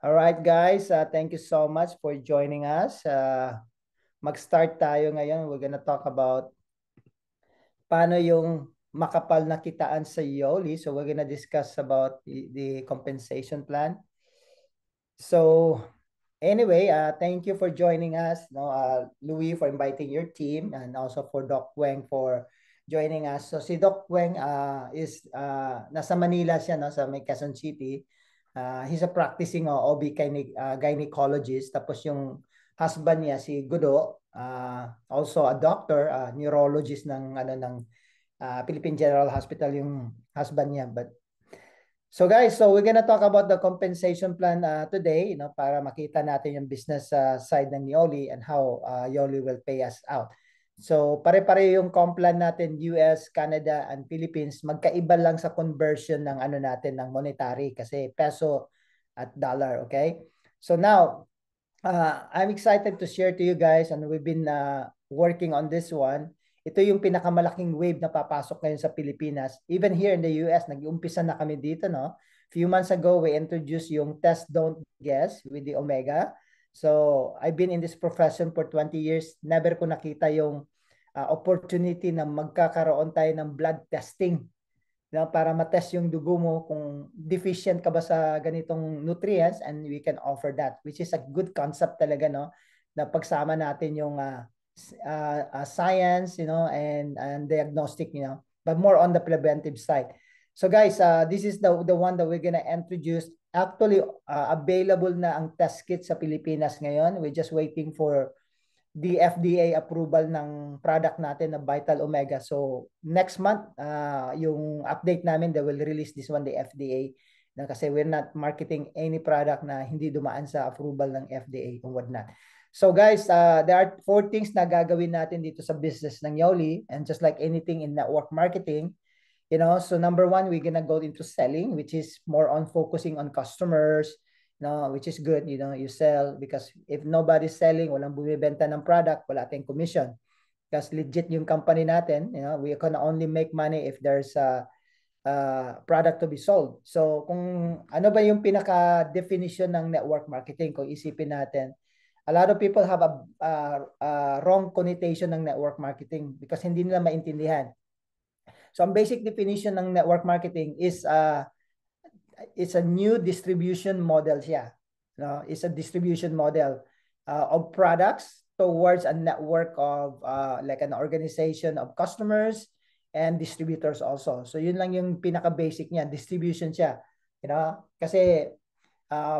All right, guys. Thank you so much for joining us. Mag-start tayo ngayon. We're gonna talk about paano yung makapal na kitaan sa Yoli. So we're gonna discuss about the compensation plan. So anyway, thank you for joining us. No, Louis for inviting your team, and also for Doc Weng for joining us. So si Doc Weng is nasa Manila siya, no, sa may Quezon City. He's a practicing OB gynecologist. Tapos yung husband niya si Gudo, also a doctor, neurologist ng Philippine General Hospital yung husband niya. So guys, so we're gonna talk about the compensation plan today, para makita natin yung business side ng Yoli and how Yoli will pay us out. So pare-pare yung comp plan natin, US, Canada, and Philippines. Magkaiba lang sa conversion ng natin ng monetary kasi peso at dollar, okay? So now, I'm excited to share to you guys, and we've been working on this one. Ito yung pinakamalaking wave na papasok ngayon sa Pilipinas. Even here in the US, nag-umpisa na kami dito, no? Few months ago, we introduced yung test, don't guess with the Omega. So, I've been in this profession for 20 years. Never ko nakita yung opportunity na magkakaroon tayo ng blood testing, para matest yung dugo mo kung deficient ka ba sa ganitong nutrients, and we can offer that, which is a good concept talaga, no? Na pagsama natin yung science, and diagnostic, but more on the preventive side. So guys, this is the one that we're gonna introduce. Actually, available na ang test kit sa Pilipinas ngayon. We're just waiting for the FDA approval ng product natin na Vital Omega. So next month, yung update namin, they will release this one, the FDA. Kasi we're not marketing any product na hindi dumaan sa approval ng FDA or whatnot. So guys, there are 4 things na gagawin natin dito sa business ng Yoli, and just like anything in network marketing, so number 1, we're gonna go into selling, which is more on focusing on customers, which is good. You sell because if nobody's selling, walang bumibenta ng product, wala tayong commission. Because legit yung company natin, we can only make money if there's a product to be sold. So kung ano ba yung pinaka-definition ng network marketing, kung isipin natin, a lot of people have a wrong connotation ng network marketing because hindi nila maintindihan. So ang basic definition ng network marketing is it's a new distribution model siya. It's a distribution model of products towards a network of like an organization of customers and distributors also. So yun lang yung pinaka-basic niya, distribution siya. Kasi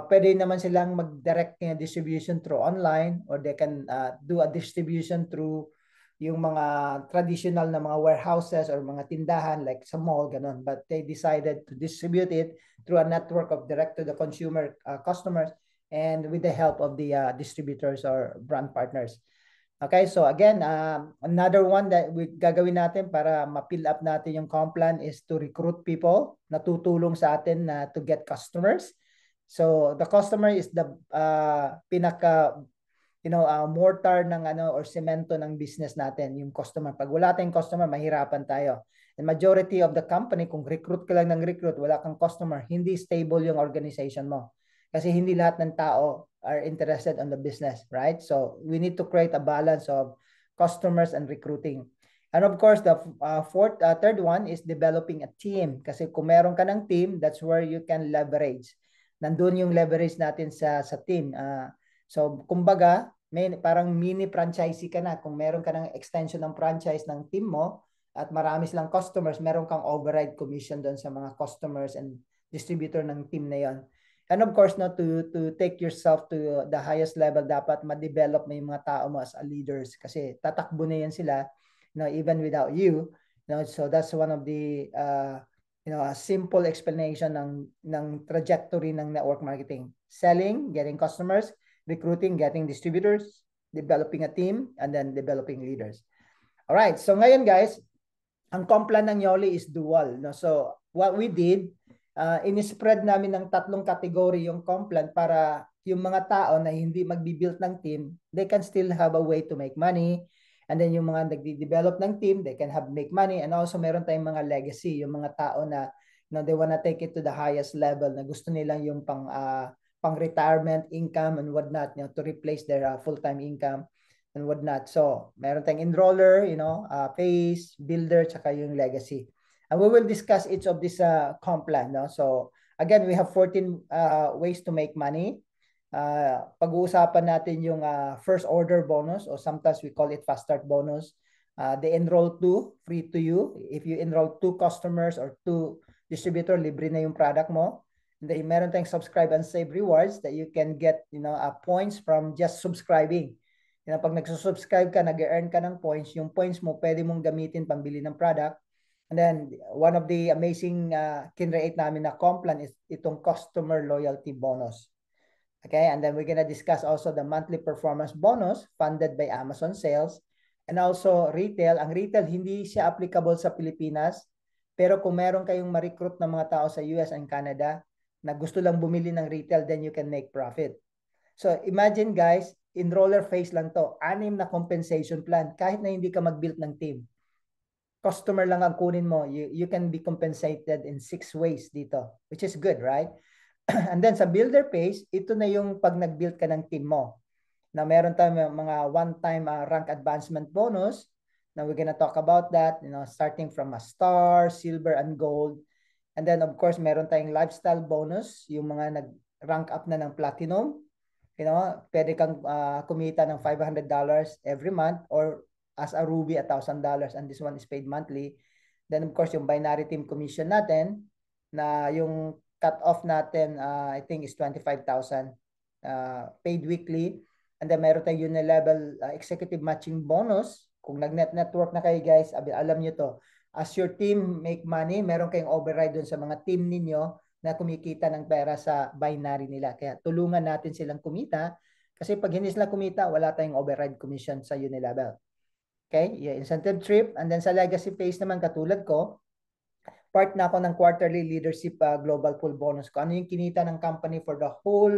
pwede naman silang mag-direct distribution through online, or they can do a distribution through yung mga traditional na mga warehouses or mga tindahan like sa mall, ganun. But they decided to distribute it through a network of direct to the consumer customers, and with the help of the distributors or brand partners. Okay, so again, another one that we gagawin natin para ma-fill up natin yung comp plan is to recruit people na tutulong sa atin na to get customers. So the customer is the pinaka mortar ng or semento ng business natin, yung customer. Pag wala tayong customer, mahirapan tayo. And majority of the company, kung recruit ka lang ng recruit, wala kang customer, hindi stable yung organization mo. Kasi hindi lahat ng tao are interested on the business, right? So we need to create a balance of customers and recruiting. And of course, the third one is developing a team. Kasi kung meron ka ng team, that's where you can leverage. Nandun yung leverage natin sa team. So kumbaga, parang mini franchisee ka na. Kung meron ka ng extension ng franchise ng team mo at marami silang customers, meron kang override commission doon sa mga customers and distributor ng team na yon. And of course, to take yourself to the highest level, dapat ma-develop mo yung mga tao mo as a leaders kasi tatakbo na yan sila, even without you. So that's one of the a simple explanation ng trajectory ng network marketing. Selling, getting customers, recruiting, getting distributors, developing a team, and then developing leaders. All right, so ngayon guys, ang comp plan ng Yoli is dual. So what we did, in-spread namin ng 3 category yung comp plan para yung mga tao na hindi magbi-build ng team, they can still have a way to make money. And then yung mga nagdi-develop ng team, they can make money. And also meron tayong mga legacy, yung mga tao na they wanna take it to the highest level, na gusto nilang yung pang-retirement income and whatnot, to replace their full-time income and whatnot. So, meron tayong enroller, phase, builder, tsaka yung legacy. And we will discuss each of these comp plan. No? So, again, we have 14 ways to make money. Pag-uusapan natin yung first order bonus, or sometimes we call it fast start bonus. They enroll 2, free to you. If you enroll 2 customers or 2 distributor, libre na yung product mo. And then meron tayong subscribe and save rewards that you can get, points from just subscribing. Pag nagsusubscribe ka, nag-earn ka ng points, yung points mo pwede mong gamitin pambili ng product. And then one of the amazing kinreate namin na comp plan is itong customer loyalty bonus. Okay, and then we're gonna discuss also the monthly performance bonus funded by Amazon sales. And also retail. Ang retail, hindi siya applicable sa Pilipinas. Pero kung meron kayong ma-recruit ng mga tao sa US and Canada na gusto lang bumili ng retail, then you can make profit. So imagine guys, enroller phase lang to. 6 na compensation plan. Kahit na hindi ka mag-build ng team. Customer lang ang kunin mo. You can be compensated in 6 ways dito. Which is good, right? And then sa builder phase, ito na yung pag nag-build ka ng team mo. Na meron tayong mga one-time rank advancement bonus. Now we're gonna talk about that, starting from a star, silver, and gold. And then of course, meron tayong lifestyle bonus, yung mga nag-rank up na ng platinum. Pwede kang kumita ng $500 every month, or as a ruby, $1,000, and this one is paid monthly. Then of course, yung binary team commission natin, na yung cut-off natin, I think is 25,000 paid weekly. And then meron tayong unilevel executive matching bonus. Kung nag-net network na kayo guys, alam nyo to. As your team make money, meron kayong override dun sa mga team ninyo na kumikita ng pera sa binary nila. Kaya tulungan natin silang kumita. Kasi pag hindi sila kumita, wala tayong override commission sa unilevel. Okay? Yeah, incentive trip. And then sa legacy phase naman, katulad ko, part na ako ng quarterly leadership global pool bonus ko. Ano yung kinita ng company for the whole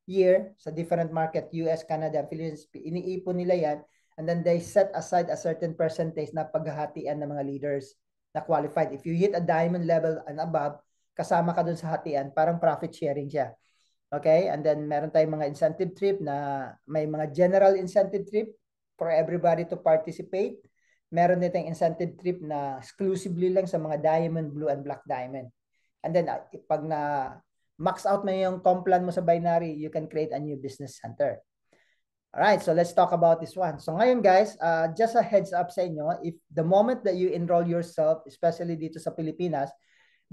year sa different market, US, Canada, Philippines, iniipon nila yan, and then they set aside a certain percentage na paghahatian ng mga leaders na qualified. If you hit a diamond level and above, kasama ka dun sa hatian, parang profit sharing siya. Okay? And then meron tayong mga incentive trip na may mga general incentive trip for everybody to participate. Meron din tayong incentive trip na exclusively lang sa mga diamond, blue, and black diamond. And then pag na max out mo yung comp plan mo sa binary, you can create a new business center. Alright, so let's talk about this one. So ngayon guys, just a heads up sa inyo, if the moment that you enroll yourself, especially dito sa Pilipinas,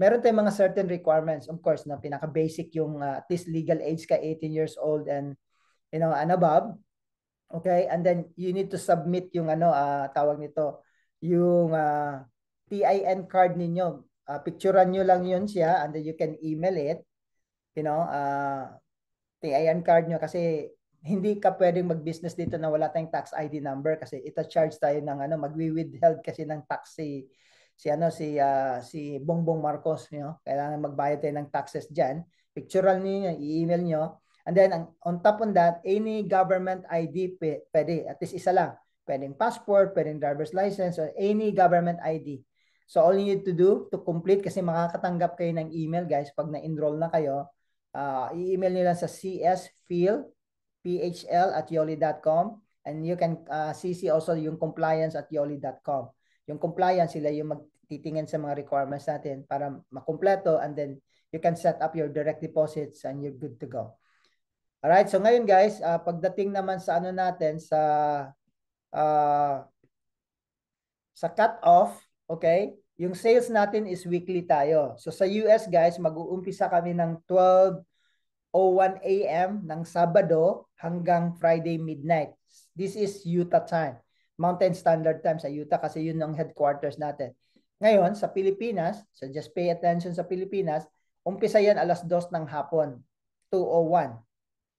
meron tayong mga certain requirements. Of course, na pinaka-basic yung at least legal age ka, 18 years old and and above. Okay, and then you need to submit yung tawag nito, yung TIN card ninyo. Picturean nyo lang yun siya and then you can email it. TIN card nyo kasi hindi ka pwedeng mag-business dito na wala tayong tax ID number kasi ita-charge tayo ng magwi-withheld kasi ng tax si Bongbong Marcos, kailangan magbayad tayo ng taxes diyan. Picturean niyo, i-email nyo. And then on top of that, any government ID pwede, at least isa lang. Pwedeng passport, pwedeng driver's license, or any government ID. So all you need to do to complete, kasi makakatanggap kayo ng email guys pag na-enroll na kayo, i-email nyo lang sa csphil@yoli.com, and you can CC also yung compliance@yoli.com. Yung compliance, sila yung magtitingin sa mga requirements natin para makumpleto, and then you can set up your direct deposits and you're good to go. Alright, so ngayon guys, pagdating naman sa natin sa cut-off, okay? Yung sales natin is weekly tayo. So sa US guys, mag-uumpisa kami ng 12:01 AM ng Sabado hanggang Friday midnight. This is Utah time. Mountain Standard Time sa Utah kasi yun ang headquarters natin. Ngayon, sa Pilipinas, so just pay attention sa Pilipinas, umpisa yan 2:00 ng hapon, 2:01.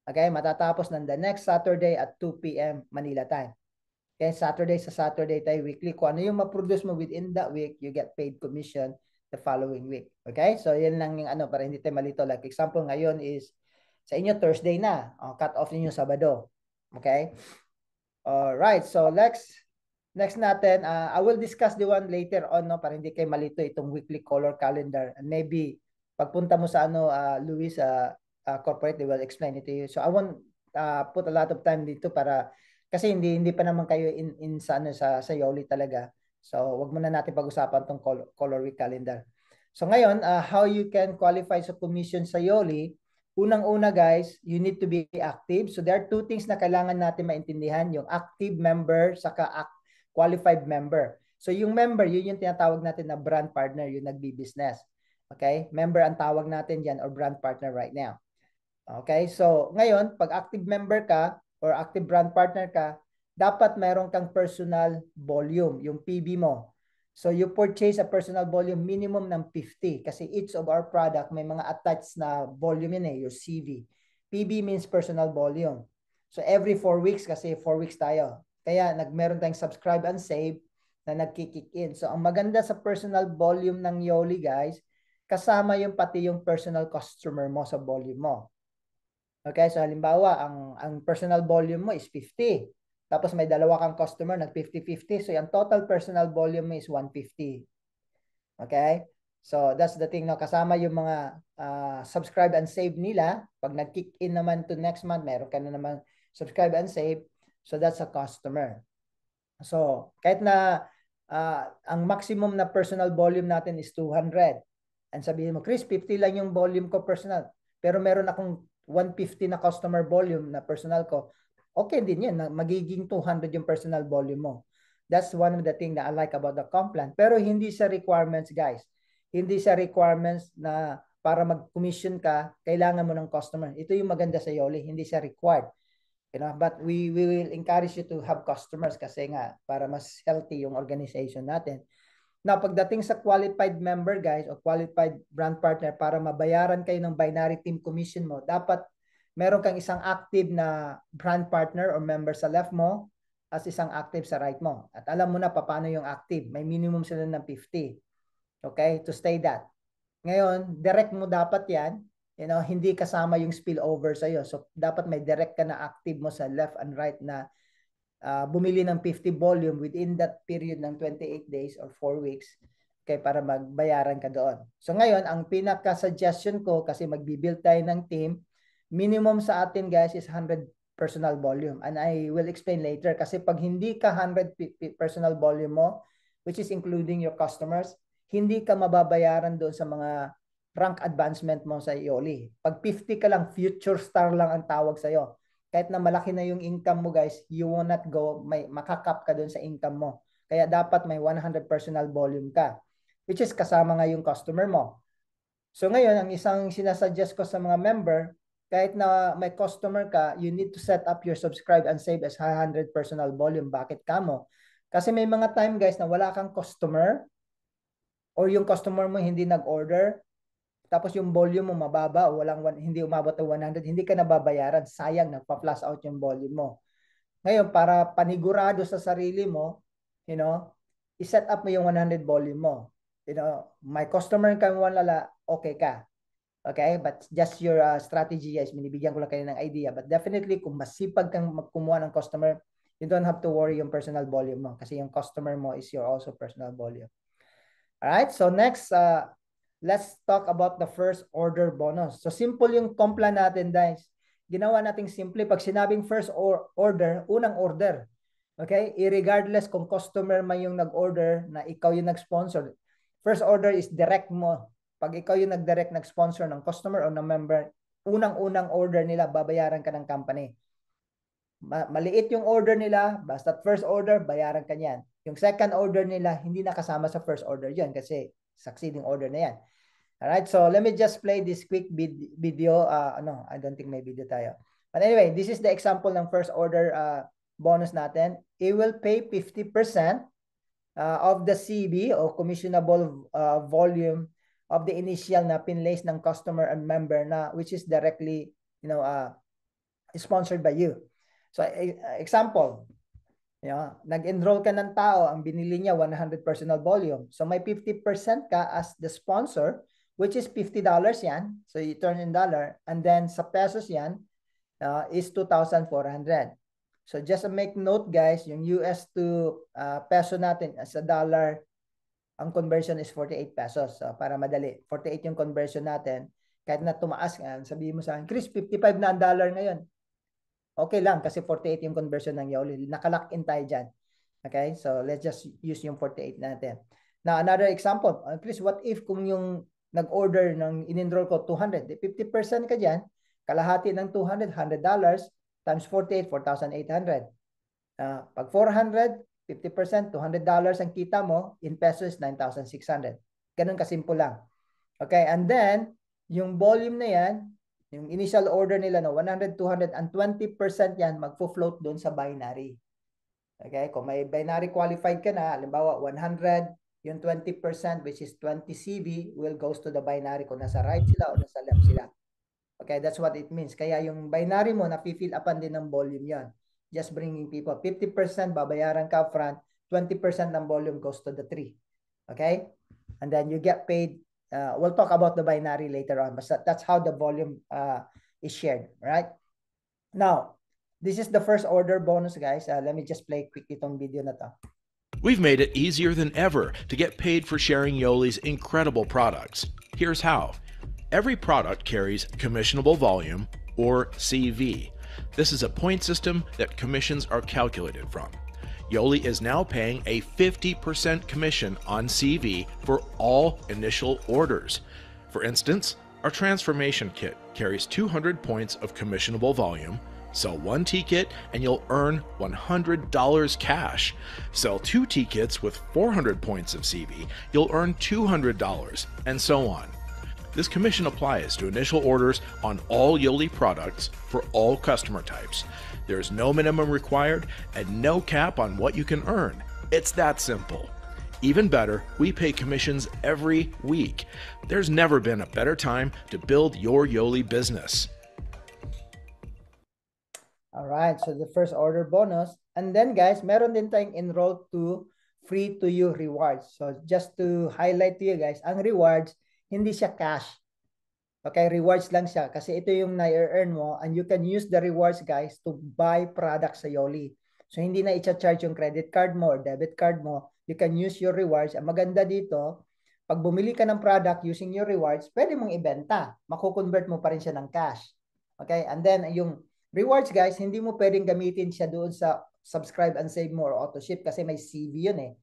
Okay, matatapos ng the next Saturday at 2 PM Manila time. Okay, Saturday sa Saturday tayo weekly. Kung ano yung ma-produce mo within that week, you get paid commission the following week. Okay, so yan lang yung para hindi tayo malito. Like example, ngayon is sa inyo Thursday na. Cut off niyo Sabado. Okay? Alright, so next natin, I will discuss the one later on, para hindi kayo malito itong weekly color calendar. And maybe pagpunta mo sa Luis, corporate, they will explain it to you. So I won't put a lot of time dito para kasi hindi pa naman kayo in sa Yoli talaga. So wag muna natin pag-usapan tong color week calendar. So ngayon, how you can qualify sa commission sa Yoli? Unang-una guys, you need to be active. So there are two things na kailangan natin maintindihan, yung active member saka qualified member. So yung member, yun yung tinatawag natin na brand partner, yung nagbi-business. Okay? Member ang tawag natin dyan or brand partner right now. Okay? So ngayon, pag active member ka or active brand partner ka, dapat mayroon kang personal volume, yung PB mo. So you purchase a personal volume minimum ng 50 kasi each of our product may mga attached na volume yun your CV. PB means personal volume. So every 4 weeks kasi 4 weeks tayo. Kaya meron tayong subscribe and save na nagki-kick in. So ang maganda sa personal volume ng Yoli guys, kasama yung pati yung personal customer mo sa volume mo. Okay, so halimbawa ang personal volume mo is 50. Tapos may dalawa kang customer, nag 50-50. So yung total personal volume is 150. Okay? So that's the thing, no? Kasama yung mga subscribe and save nila. Pag nag-kick in naman to next month, meron ka na naman subscribe and save. So that's a customer. So kahit na ang maximum na personal volume natin is 200. And sabihin mo, Chris, 50 lang yung volume ko personal. Pero meron akong 150 na customer volume na personal ko. Okay din yun, magiging 200 yung personal volume mo. That's one of the things that I like about the comp plan. Pero hindi sa requirements, guys. Hindi sa requirements na para mag-commission ka, kailangan mo ng customer. Ito yung maganda sa Yoli, hindi siya required. You know, but we will encourage you to have customers kasi nga para mas healthy yung organization natin. Now, pagdating sa qualified member, guys, o qualified brand partner, para mabayaran kayo ng binary team commission mo, dapat meron kang isang active na brand partner or member sa left mo as isang active sa right mo. At alam mo na paano yung active. May minimum sila ng 50. Okay? To stay that. Ngayon, direct mo dapat yan. You know, hindi kasama yung spillover sa'yo. So, dapat may direct ka na active mo sa left and right na bumili ng 50 volume within that period ng 28 days or 4 weeks. Okay, para magbayaran ka doon. So, ngayon, ang pinaka-suggestion ko, kasi magbibuild tayo ng team, minimum sa atin guys is 100 personal volume, and I will explain later kasi pag hindi ka 100 personal volume mo, which is including your customers, hindi ka mababayaran doon sa mga rank advancement mo sa Yoli. Pag 50 ka lang, future star lang ang tawag sa'yo. Kahit na malaki na yung income mo guys, you will not go, makakap ka doon sa income mo. Kaya dapat may 100 personal volume ka, which is kasama nga yung customer mo. So ngayon, ang isang sinasuggest ko sa mga member, kahit na may customer ka, you need to set up your subscribe and save as 100 personal volume. Bakit ka mo? Kasi may mga time guys na wala kang customer or yung customer mo hindi nag-order, tapos yung volume mo mababa o hindi umabot ng 100, hindi ka nababayaran. Sayang, nagpa-flash out yung volume mo. Ngayon, para panigurado sa sarili mo, you know, i-set up mo yung 100 volume mo. You know, my customer ka wala, okay ka. Okay? But just your strategy, yes, binibigyan ko lang kayo ng idea. But definitely, kung masipag kang magkumuha ng customer, you don't have to worry yung personal volume mo kasi yung customer mo is your also personal volume. Alright? So next, let's talk about the first order bonus. So simple yung comp plan natin, guys. Ginawa nating simple. Pag sinabing first order, unang order. Okay? Irregardless kung customer man yung nag-order na ikaw yung nag-sponsor. First order is direct mo. Pag ikaw yung nag-direct nag-sponsor ng customer o ng member, unang-unang order nila, babayaran ka ng company. Maliit yung order nila, basta first order, bayaran ka niyan. Yung second order nila, hindi nakasama sa first order yan kasi succeeding order na yan. Alright, so let me just play this quick video. No, I don't think may video tayo. But anyway, this is the example ng first order bonus natin. It will pay 50% of the CB o commissionable volume of the initial na pinlace ng customer and member na which is directly, you know, sponsored by you. So example, you know, nag-enroll ka ng tao, ang binili niya 100 personal volume. So may 50% ka as the sponsor, which is $50 yan. So you turn in dollar, and then sa pesos yan is 2,400. So just to make note guys, yung US to peso natin as a dollar, ang conversion is 48 pesos. So para madali, 48 yung conversion natin. Kahit na tumaas, sabihin mo sa akin, Chris, 55 na ang dollar ngayon. Okay lang kasi 48 yung conversion ng Yoli. Nakalock in tayo dyan. Okay, so let's just use yung 48 natin. Now, another example. Chris, what if kung yung nag-order ng in-enroll ko 200, 50% ka dyan, kalahati ng 200, $100 times 48, 4,800. Pag 400, 50%, $200 ang kita mo, in pesos, 9,600. Ganun kasimple lang. Okay, and then, yung volume na yan, yung initial order nila no 100, 200, and 20% yan magfo-float doon sa binary. Okay, kung may binary qualified ka na, halimbawa 100, yung 20% which is 20 CV will goes to the binary kung nasa right sila o nasa left sila. Okay, that's what it means. Kaya yung binary mo na-fill upan din ng volume yan. Just bringing people. 50% babayaran ka front, 20% ng volume goes to the tree. Okay? And then you get paid. We'll talk about the binary later on, but that's how the volume is shared, right? Now, this is the first order bonus, guys. Let me just play quick itong video na to. We've made it easier than ever to get paid for sharing Yoli's incredible products. Here's how. Every product carries commissionable volume, or CV. This is a point system that commissions are calculated from. Yoli is now paying a 50% commission on CV for all initial orders. For instance, our transformation kit carries 200 points of commissionable volume. Sell 1 T-kit and you'll earn $100 cash. Sell 2 T-kits with 400 points of CV, you'll earn $200, and so on. This commission applies to initial orders on all Yoli products for all customer types. There's no minimum required and no cap on what you can earn. It's that simple. Even better, we pay commissions every week. There's never been a better time to build your Yoli business. All right, so the first order bonus. And then guys, meron din tayong enroll to free to you rewards. So just to highlight to you guys, ang rewards, hindi siya cash. Okay, rewards lang siya kasi ito yung na-earn mo and you can use the rewards guys to buy products sa Yoli. So hindi na i-charge yung credit card mo or debit card mo. You can use your rewards. Ang maganda dito, pag bumili ka ng product using your rewards, pwede mong ibenta. Makukonvert mo pa rin siya ng cash. Okay, and then yung rewards guys, hindi mo pwedeng gamitin siya doon sa subscribe and save mo or auto ship kasi may CV yun eh.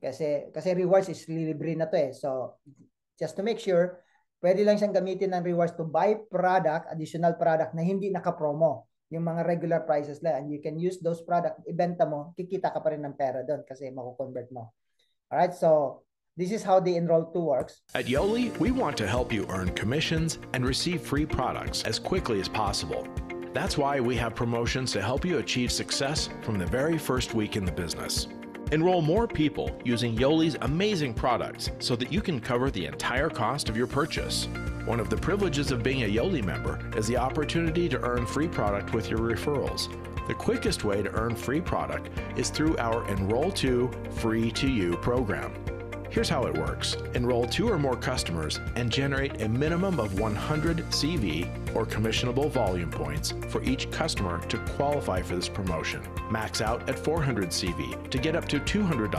Kasi rewards is libre na to eh. So just to make sure, pwede lang siyang gamitin ng rewards to buy product, additional product na hindi naka-promo. Yung mga regular prices lang. And you can use those product, ibenta mo, kikita ka pa rin ng pera doon kasi makukonvert mo. Alright, so this is how the Enroll 2 works. At Yoli, we want to help you earn commissions and receive free products as quickly as possible. That's why we have promotions to help you achieve success from the very first week in the business. Enroll more people using Yoli's amazing products so that you can cover the entire cost of your purchase. One of the privileges of being a Yoli member is the opportunity to earn free product with your referrals. The quickest way to earn free product is through our Enroll 2 Free to You program. Here's how it works. Enroll 2 or more customers and generate a minimum of 100 CV or commissionable volume points for each customer to qualify for this promotion. Max out at 400 CV to get up to $200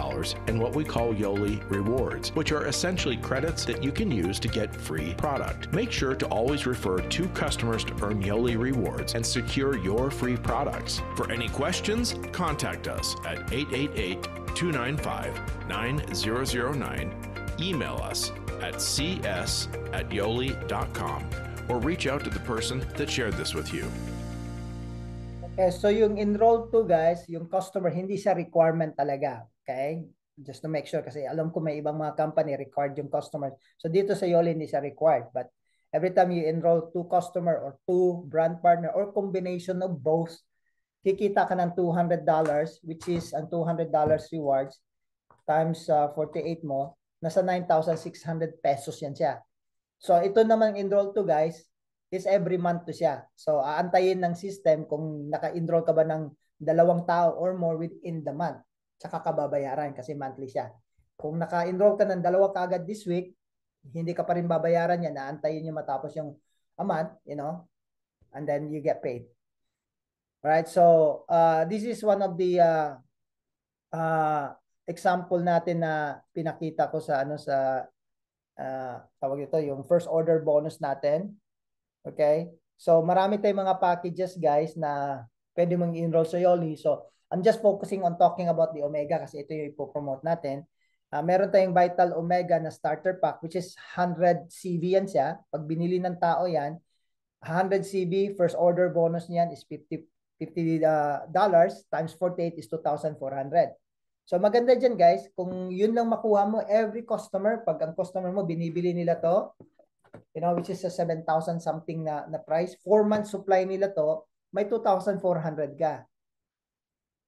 in what we call Yoli Rewards, which are essentially credits that you can use to get free product. Make sure to always refer 2 customers to earn Yoli Rewards and secure your free products. For any questions, contact us at 888-295-9009, email us at cs@yoli.com, or reach out to the person that shared this with you. Okay, so yung Enroll 2 guys, yung customer, hindi siya requirement talaga. Okay? Just to make sure kasi alam ko may ibang mga company required yung customer. So dito sa Yoli hindi siya required. But every time you enroll 2 customer or 2 brand partner or combination of both, kikita ka ng $200 which is ang $200 rewards times 48 mo, nasa 9,600 pesos yan siya. So ito naman enroll to guys, is every month to siya. So aantayin ng system kung naka-enroll ka ba ng 2 tao or more within the month. Tsaka ka babayaran kasi monthly siya. Kung naka-enroll ka ng 2 kaagad this week, hindi ka pa rin babayaran yan. Aantayin nyo matapos yung a month, you know, and then you get paid. Alright, so this is one of the example natin na pinakita ko sa tawag ito, yung first order bonus natin. Okay? So, marami tayong mga packages, guys, na pwede mong enroll sa Yoli. So, I'm just focusing on talking about the Omega kasi ito yung ipopromote natin. Meron tayong Vital Omega na starter pack which is 100 CV yan siya. Pag binili ng tao yan, 100 CV, first order bonus niyan is $50 times 48 is 2,400. So maganda dyan guys, kung yun lang makuha mo, every customer, pag ang customer mo, binibili nila to, which is a 7,000 something na price, 4 months supply nila to, may 2,400 ka.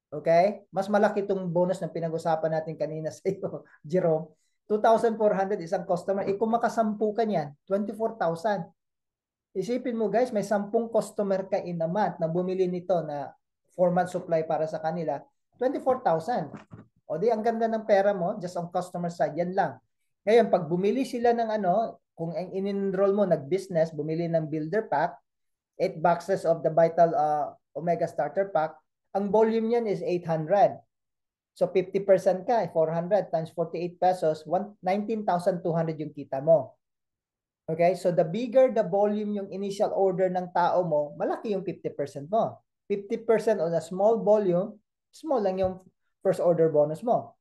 Okay? Mas malaki itong bonus na pinag-usapan natin kanina sa iyo, Jerome. 2,400 isang customer. Kung makasampu ka niyan, 24,000. Isipin mo guys, may 10 customer ka in a month na bumili nito na 4 month supply para sa kanila, 24,000. O di, ang ganda ng pera mo, just on customer side, yan lang. Ngayon, pag bumili sila ng kung in-enroll mo, nag-business, bumili ng builder pack, 8 boxes of the Vital Omega Starter Pack, ang volume niyan is 800. So 50% ka, 400 times 48 pesos, 19,200 yung kita mo. Okay, so the bigger the volume yung initial order ng tao mo, malaki yung 50% mo. 50% on a small volume, small lang yung first order bonus mo.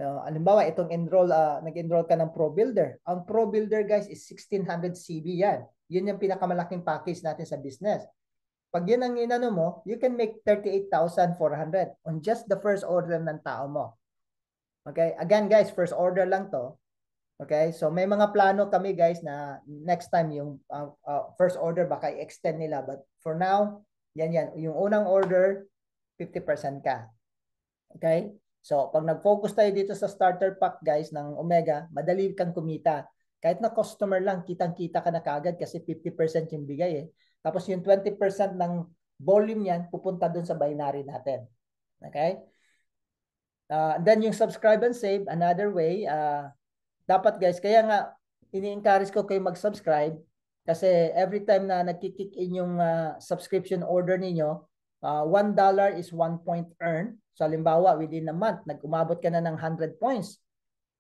Halimbawa, itong nag-enroll ka ng Pro Builder. Ang Pro Builder guys is 1,600 CV yan. Yun yung pinakamalaking package natin sa business. Pag yun ang inano mo, you can make 38,400 on just the first order ng tao mo. Okay? Again guys, first order lang to. Okay? So may mga plano kami guys na next time yung first order baka i-extend nila. But for now, yan. Yung unang order, 50% ka. Okay? So pag nag-focus tayo dito sa starter pack guys ng Omega, madali kang kumita. Kahit na customer lang, kitang-kita ka na kagad kasi 50% yung bigay eh. Tapos yung 20% ng volume niyan, pupunta dun sa binary natin. Okay? Then yung subscribe and save, another way, dapat guys, kaya nga, ini-encourage ko kayo mag-subscribe kasi every time na nagkikick in yung subscription order ninyo, $1 is 1 point earn. So halimbawa, within a month, nag-umabot ka na ng 100 points.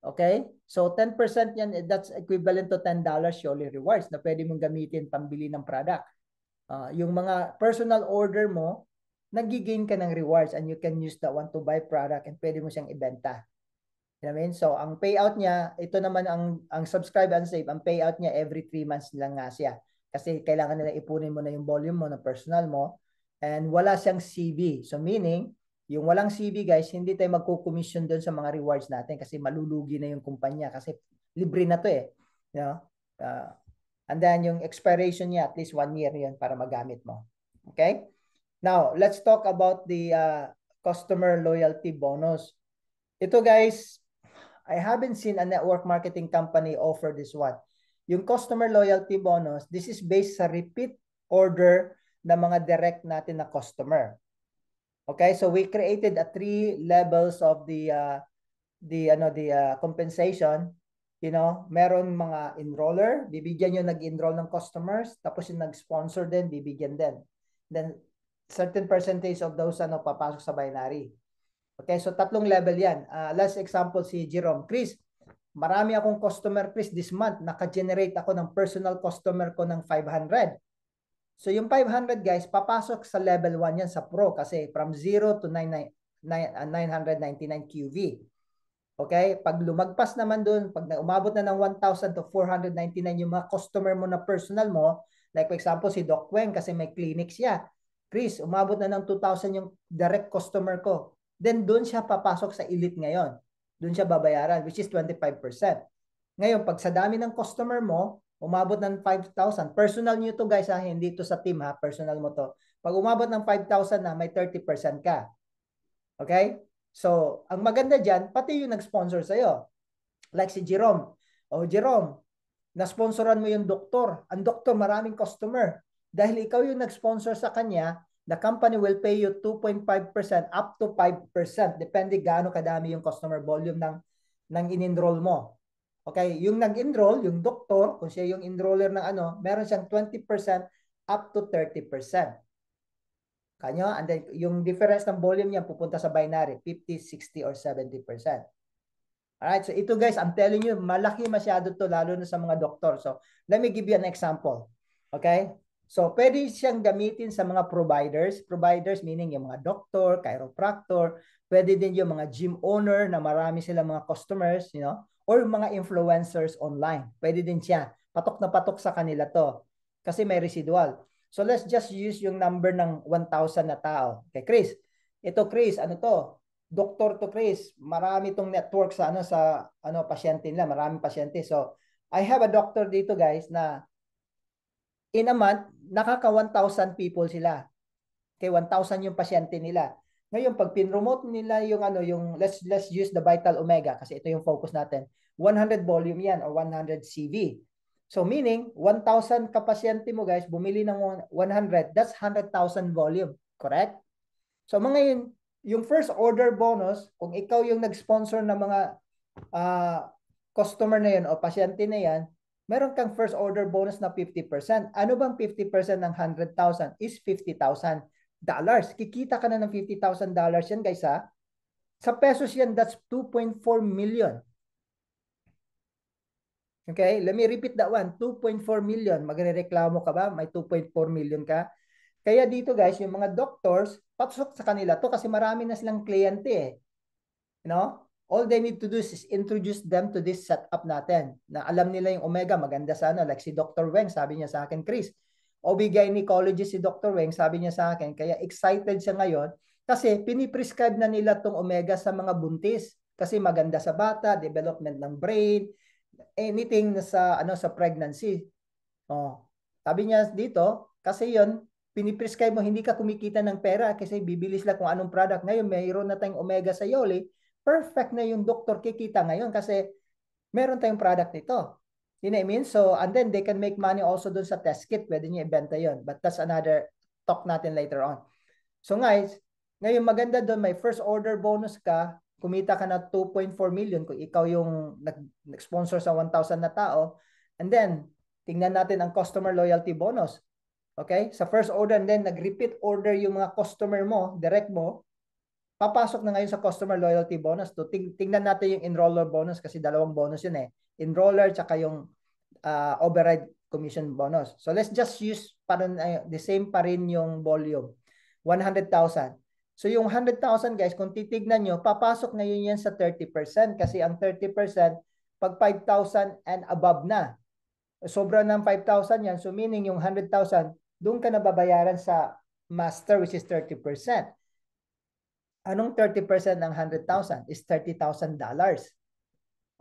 Okay? So 10% yan, that's equivalent to $10 Yoli rewards na pwede mong gamitin pambili ng product. Yung mga personal order mo, nag-gain ka ng rewards and you can use that one to buy product and pwede mo siyang ibenta. You know what I mean? So ang payout niya, ito naman ang subscribe and save, ang payout niya every 3 months lang nga siya. Kasi kailangan nila ipunin mo na yung volume mo na personal mo and wala siyang CV. So meaning, yung walang CV guys, hindi tayo magko-commission doon sa mga rewards natin kasi malulugi na yung kumpanya kasi libre na to eh. You know? And then yung expiration niya, at least 1 year yun para magamit mo. Okay? Now, let's talk about the customer loyalty bonus. Ito guys, I haven't seen a network marketing company offer this one. Yung customer loyalty bonus, this is based sa repeat order ng mga direct natin na customer. Okay, so we created 3 levels of the compensation. Meron mga enroller, bibigyan yung nag-enroll ng customers, tapos yung nag-sponsor din, bibigyan din. Then certain percentage of those papasok sa binary. Okay, so 3 level yan. Last example si Jerome. Chris, marami akong customer, Chris, this month. Naka-generate ako ng personal customer ko ng 500. So yung 500 guys, papasok sa level 1 yan sa Pro kasi from 0 to 999 QV. Okay? Pag lumagpas naman dun, pag umabot na ng 1,000 to 499 yung mga customer mo na personal mo, like for example si Doc Weng kasi may clinic siya. Chris, umabot na ng 2,000 yung direct customer ko. Then doon siya papasok sa elite ngayon. Doon siya babayaran, which is 25%. Ngayon, pag sa dami ng customer mo, umabot ng 5,000. Personal nyo to guys ha, hindi to sa team ha, personal mo to. Pag umabot ng 5,000 na, may 30% ka. Okay? So, ang maganda dyan, pati yung nag-sponsor sa'yo. Like si Jerome. O Jerome, na-sponsoran mo yung doktor. Ang doktor, maraming customer. Dahil ikaw yung nag-sponsor sa kanya, the company will pay you 2.5% up to 5%. Depende gaano kadami yung customer volume ng in-enroll mo. Okay, yung nag-enroll, yung doktor, kung siya yung enroller ng meron siyang 20% up to 30%. Kanya, and then yung difference ng volume niya pupunta sa binary, 50, 60, or 70%. Alright, so ito guys, I'm telling you, malaki masyado to lalo na sa mga doktor. So, let me give you an example. Okay? So, pwede siyang gamitin sa mga providers. Providers meaning yung mga doctor, chiropractor, pwede din yung mga gym owner na marami silang mga customers, or mga influencers online. Pwede din siya. Patok na patok sa kanila to. Kasi may residual. So, let's just use yung number ng 1,000 na tao. Okay, Chris. Ito, Chris, ano to? Doktor to, Chris. Marami tong network sa pasyente nila. Maraming pasyente. So, I have a doctor dito, guys, na in a month, nakaka 1,000 people sila. Okay, 1,000 yung pasyente nila. Ngayon, pag pinromote nila yung let's use the Vital Omega kasi ito yung focus natin. 100 volume yan or 100 CV. So meaning, 1,000 kapasyente mo guys, bumili ng 100, that's 100,000 volume. Correct? So mga yung first order bonus, kung ikaw yung nag-sponsor ng mga customer na yan o pasyente na yan, meron kang first order bonus na 50%. Ano bang 50% ng 100,000? Is $50,000. Kikita ka na ng $50,000 yan guys ha. Sa pesos yan, that's 2.4 million. Okay, let me repeat that one. 2.4 million. Magrereklamo ka ba? May 2.4 million ka? Kaya dito guys, yung mga doctors, patusok sa kanila to kasi marami na silang kliyente eh. All they need to do is introduce them to this setup natin. Na alam nila yung Omega, maganda sana. Like si Dr. Weng, sabi niya sa akin, Chris, OB-gynecologist si Dr. Weng, sabi niya sa akin, kaya excited siya ngayon kasi piniprescribe na nila tong Omega sa mga buntis kasi maganda sa bata, development ng brain, anything sa pregnancy. Sabi niya dito, kasi yon piniprescribe mo, hindi ka kumikita ng pera kasi bibili sila kung anong product. Ngayon, mayroon na tayong Omega sa Yoli, perfect na yung doktor kikita ngayon kasi meron tayong product nito. You know what I mean? So, and then they can make money also dun sa test kit. Pwede niya ibenta yon. But that's another talk natin later on. So guys, ngayon maganda dun, may first order bonus ka, kumita ka na 2.4 million kung ikaw yung nag-sponsor sa 1,000 na tao. And then, tingnan natin ang customer loyalty bonus. Okay? Sa first order, and then nag-repeat order yung mga customer mo, direct mo, papasok na ngayon sa customer loyalty bonus. To tingnan natin yung enroller bonus kasi dalawang bonus yun eh. Enroller tsaka yung override commission bonus. So let's just use the same pa rin yung volume. 100,000. So yung 100,000 guys, kung titignan nyo, papasok ngayon yan sa 30% kasi ang 30% pag 5,000 and above na. Sobra ng 5,000 yan. So meaning yung 100,000, doon ka nababayaran sa master which is 30%. Anong 30% ng 100,000? Is $30,000.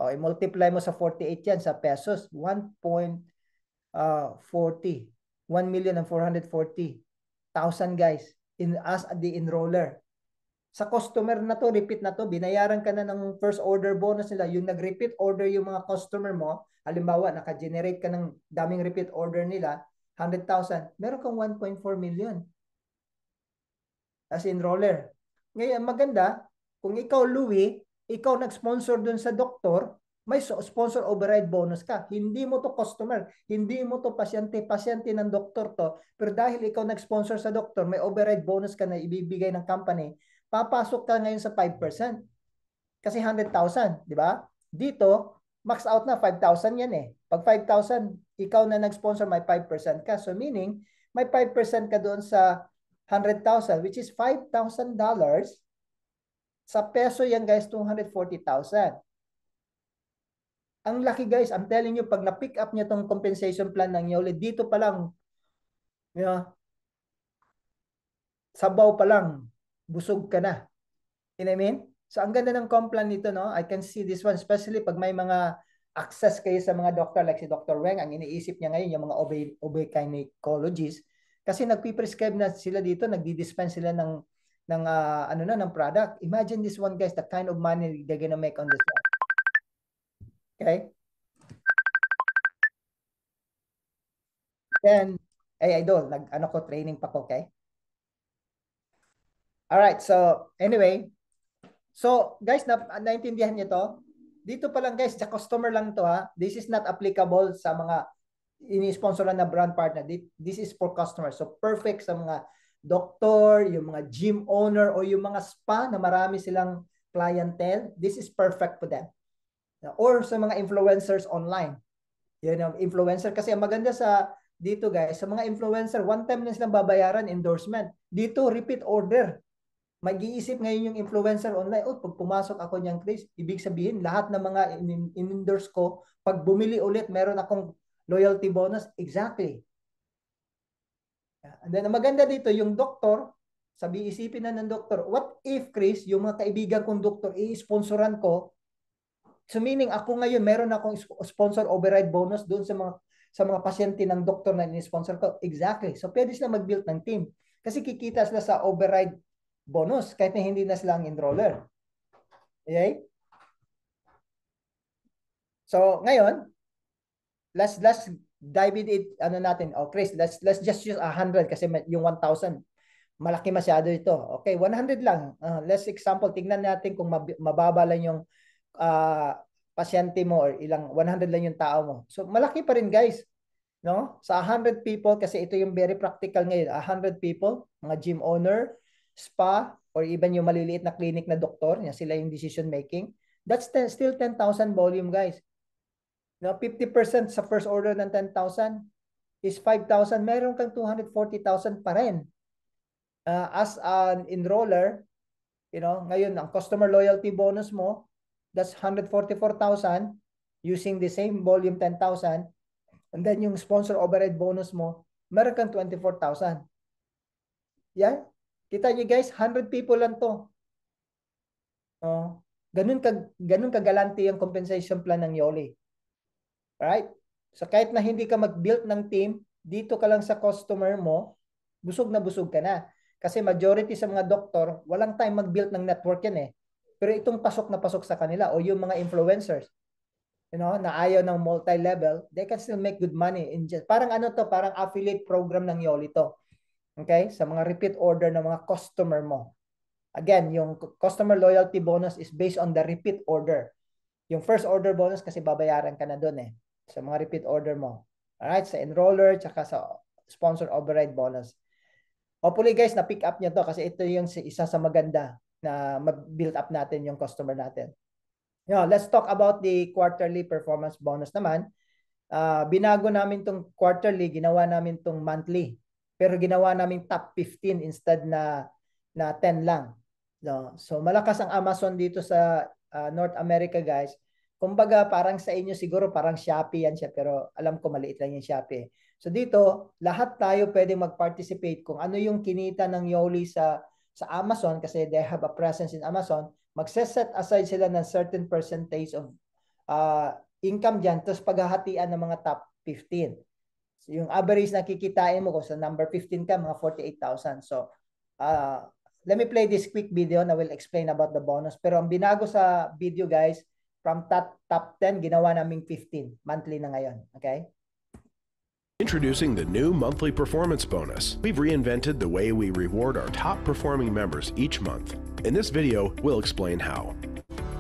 O, i-multiply mo sa 48 yan sa pesos. 1.40. 1,440,000 guys as the enroller. Sa customer na to, repeat na to, binayaran ka na ng first order bonus nila. Yung nag-repeat order yung mga customer mo, halimbawa, naka-generate ka ng daming repeat order nila, 100,000, meron kang 1.4 million as enroller. Ngayon, maganda, kung ikaw, Louie, ikaw nag-sponsor dun sa doktor, may sponsor override bonus ka. Hindi mo to customer, hindi mo to pasyente ng doktor to, pero dahil ikaw nag-sponsor sa doktor, may override bonus ka na ibibigay ng company, papasok ka ngayon sa 5%. Kasi 100,000, di ba? Dito, max out na 5,000 yan eh. Pag 5,000, ikaw na nag-sponsor, may 5% ka. So meaning, may 5% ka doon sa 100,000, which is $5,000. Sa peso yan guys, 240,000. Ang laki guys, I'm telling you, pag na-pick up niya tong compensation plan ng Yoli, dito pa lang, sabaw pa lang, busog ka na. You know what I mean? So ang ganda ng comp plan nito, no? I can see this one, especially pag may mga access kayo sa mga doctor like si Dr. Weng, ang iniisip niya ngayon yung mga OB-gynecologists kasi nagpi-prescribe na sila dito, nagdi-dispense sila ng product. Imagine this one guys, the kind of money they're gonna make on this one. Okay? Then, idol, training pa ko, okay? Alright, so anyway, so guys, naintindihan niyo to? Dito pa lang guys, sa customer lang to ha. This is not applicable sa mga ini-sponsoran na brand partner. This is for customers. So perfect sa mga doktor, yung mga gym owner o yung mga spa na marami silang clientele. This is perfect for them. Or sa mga influencers online. Influencer kasi ang maganda sa dito guys, sa mga influencer, one time na silang babayaran endorsement. Dito, repeat order. Mag-iisip ngayon yung influencer online, pag pumasok ako niyang Chris, ibig sabihin, lahat ng mga in-endorse ko, pag bumili ulit, meron akong loyalty bonus. Exactly. And then, ang maganda dito, yung doktor, isipin na ng doktor, what if, Chris, yung mga kaibigan kong doktor, i-sponsoran ko. So meaning, ako ngayon, meron akong sponsor override bonus doon sa mga pasyente ng doktor na ini-sponsor ko. Exactly. So pwede sila mag-build ng team. Kasi kikita sila sa override bonus kahit na hindi na sila ang enroller. Okay? So ngayon, let's dive into it, natin. Chris, let's just use 100 kasi yung 1,000 malaki masyado ito. Okay, 100 lang. Let's example, tingnan natin kung mababa lang yung pasyente mo or 100 lang yung tao mo. So malaki pa rin guys. No? Sa 100 people, kasi ito yung very practical ngayon, 100 people, mga gym owner, spa, or even yung maliliit na clinic na doktor, sila yung decision making, that's still 10,000 volume guys. Now, 50% sa first order ng 10,000 is 5,000, meron kang 240,000 pa rin. As an enroller, ngayon, ang customer loyalty bonus mo, that's 144,000 using the same volume 10,000. And then yung sponsor override bonus mo, meron kang 24,000. Yan. Kita niyo guys, 100 people lang to. Ganun kagalante yung compensation plan ng Yoli. Alright? So kahit na hindi ka mag-build ng team, dito ka lang sa customer mo, busog na busog ka na. Kasi majority sa mga doktor, walang time mag-build ng network yan eh. Pero itong pasok na pasok sa kanila o yung mga influencers, na ayaw ng multi-level, they can still make good money. Parang parang affiliate program ng Yoli to. Okay? Sa mga repeat order ng mga customer mo. Again, yung customer loyalty bonus is based on the repeat order. Yung first order bonus kasi babayaran ka na doon eh. Sa mga repeat order mo. Alright? Sa enroller, tsaka sa sponsor override bonus. Hopefully guys, na-pick up nyo to kasi ito yung isa sa maganda na mag-build up natin yung customer natin. Now, let's talk about the quarterly performance bonus naman. Binago namin tong quarterly, ginawa namin tong monthly. Pero ginawa namin top 15 instead na 10 lang. No? So, malakas ang Amazon dito sa North America, guys. Kumbaga, parang sa inyo siguro parang Shopee yan siya, pero alam ko maliit lang yung Shopee. So, dito, lahat tayo pwede mag-participate kung ano yung kinita ng Yoli sa Amazon kasi they have a presence in Amazon. Magse-set aside sila ng certain percentage of income dyan, tapos paghahatian ng mga top 15. So, yung average na kikitain mo kung sa number 15 ka, mga 48,000. So, let me play this quick video na will explain about the bonus. Pero ang binago sa video, guys, from top 10, ginawa naming 15. Monthly na ngayon. Okay? Introducing the new monthly performance bonus. We've reinvented the way we reward our top performing members each month. In this video, we'll explain how.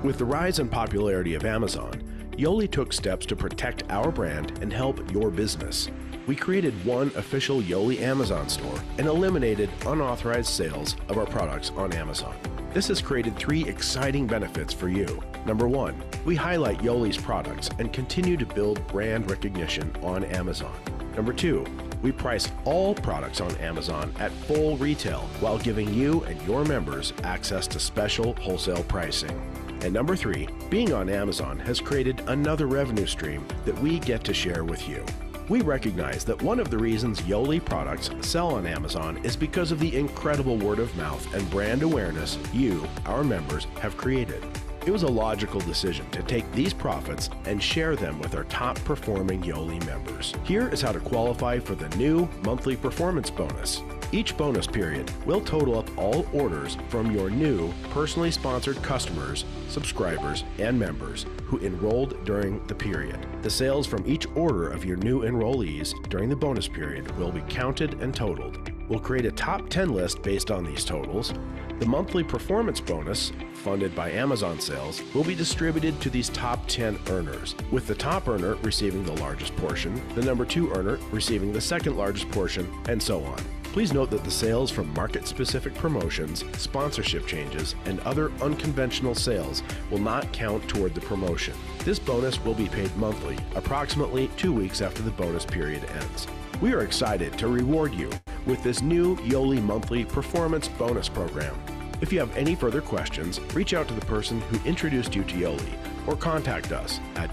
With the rise and popularity of Amazon, Yoli took steps to protect our brand and help your business. We created one official Yoli Amazon store and eliminated unauthorized sales of our products on Amazon. This has created 3 exciting benefits for you. Number 1, we highlight Yoli's products and continue to build brand recognition on Amazon. Number 2, we price all products on Amazon at full retail while giving you and your members access to special wholesale pricing. And number 3, being on Amazon has created another revenue stream that we get to share with you. We recognize that one of the reasons Yoli products sell on Amazon is because of the incredible word of mouth and brand awareness you, our members, have created. It was a logical decision to take these profits and share them with our top performing Yoli members. Here is how to qualify for the new monthly performance bonus. Each bonus period will total up all orders from your new personally sponsored customers, subscribers, and members who enrolled during the period. The sales from each order of your new enrollees during the bonus period will be counted and totaled. We'll create a top 10 list based on these totals. The monthly performance bonus, funded by Amazon sales, will be distributed to these top 10 earners, with the top earner receiving the largest portion, the number 2 earner receiving the second largest portion, and so on. Please note that the sales from market-specific promotions, sponsorship changes, and other unconventional sales will not count toward the promotion. This bonus will be paid monthly, approximately 2 weeks after the bonus period ends. We are excited to reward you with this new Yoli monthly performance bonus program. If you have any further questions, reach out to the person who introduced you to Yoli or contact us at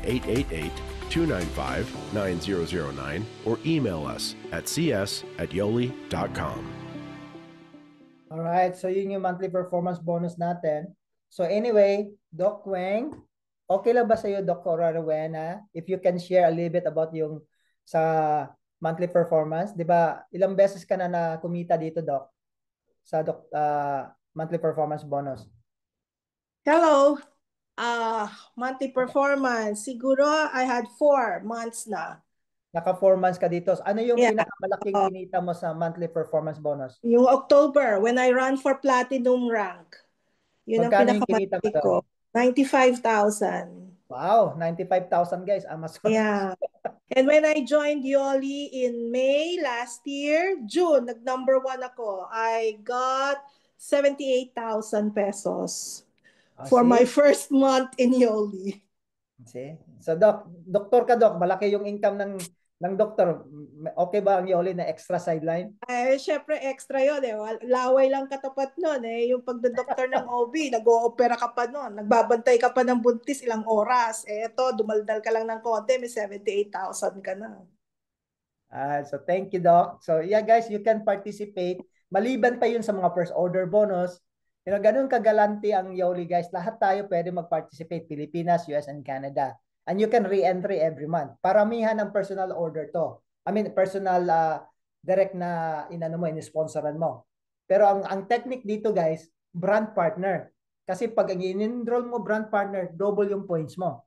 888-295-9009 or email us at cs@yoli.com. Alright, so yun yung monthly performance bonus natin. So anyway, Doc Weng, okay lang ba sa iyo, Dr. Rowena, if you can share a little bit about yung sa monthly performance? Di ba, ilang beses ka na kumita dito, Doc? Sa monthly performance bonus. Hello. Monthly performance. Siguro I had 4 months na. Naka 4 months ka dito. Ano yung pinakamalaking kinita mo sa monthly performance bonus? Yung October, when I run for platinum rank. Yun Magkano ang yung kinita mo ko. 95,000. Wow, 95,000 guys. Amazon. Yeah. And when I joined Yoli in May last year, June, nag-number 1 ako. I got 78,000 pesos for my first month in Yoli. See? So, doktor ka, Doc. Malaki yung income ng doktor. Okay ba ang Yoli na extra sideline? Syempre extra yun eh. Laway lang katapat nun eh. Yung pagdodoktor ng OB, nag-o-opera ka pa nun. Nagbabantay ka pa ng buntis ilang oras. Eto, dumaldal ka lang ng konti, may 78,000 ka na. So thank you, Doc. So yeah, guys, you can participate. Maliban pa yun sa mga first order bonus. Ganun kagalante ang Yoli, guys. Lahat tayo pwede mag-participate. Pilipinas, US, and Canada. And you can re-entry every month. Paramihan ng personal order to. I mean, personal direct na in-sponsoran mo. Pero ang technique dito, guys, brand partner. Kasi pag in-enroll mo brand partner, double yung points mo.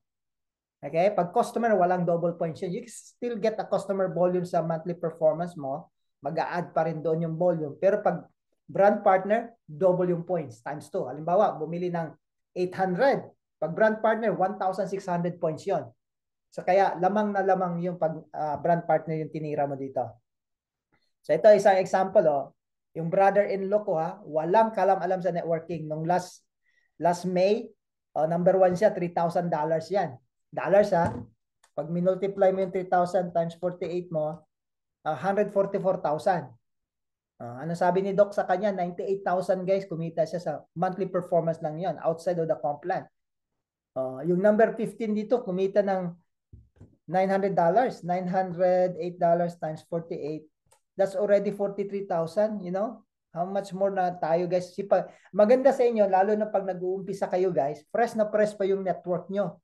Okay? Pag customer, walang double points yun. You still get a customer volume sa monthly performance mo. Mag-a-add pa rin doon yung volume. Pero pag brand partner, double yung points times 2. Halimbawa, bumili ng 800. Pag brand partner, 1,600 points yon. So kaya lamang na lamang yung pag brand partner yung tinira mo dito. So ito isang example yung brother-in-law ko walang kalam-alam sa networking nung last May, number 1 siya, $3,000 yan. Dollars Pag minultiply mo yung 3,000 times 48 mo, 144,000. Ano sabi ni Doc sa kanya? 98,000 guys, kumita siya sa monthly performance lang yon outside of the comp plan. Yung number 15 dito, kumita ng $900. $908 times 48. That's already 43,000, you know? How much more na tayo, guys? Maganda sa inyo, lalo na pag nag-uumpisa kayo, guys, fresh na fresh pa yung network nyo.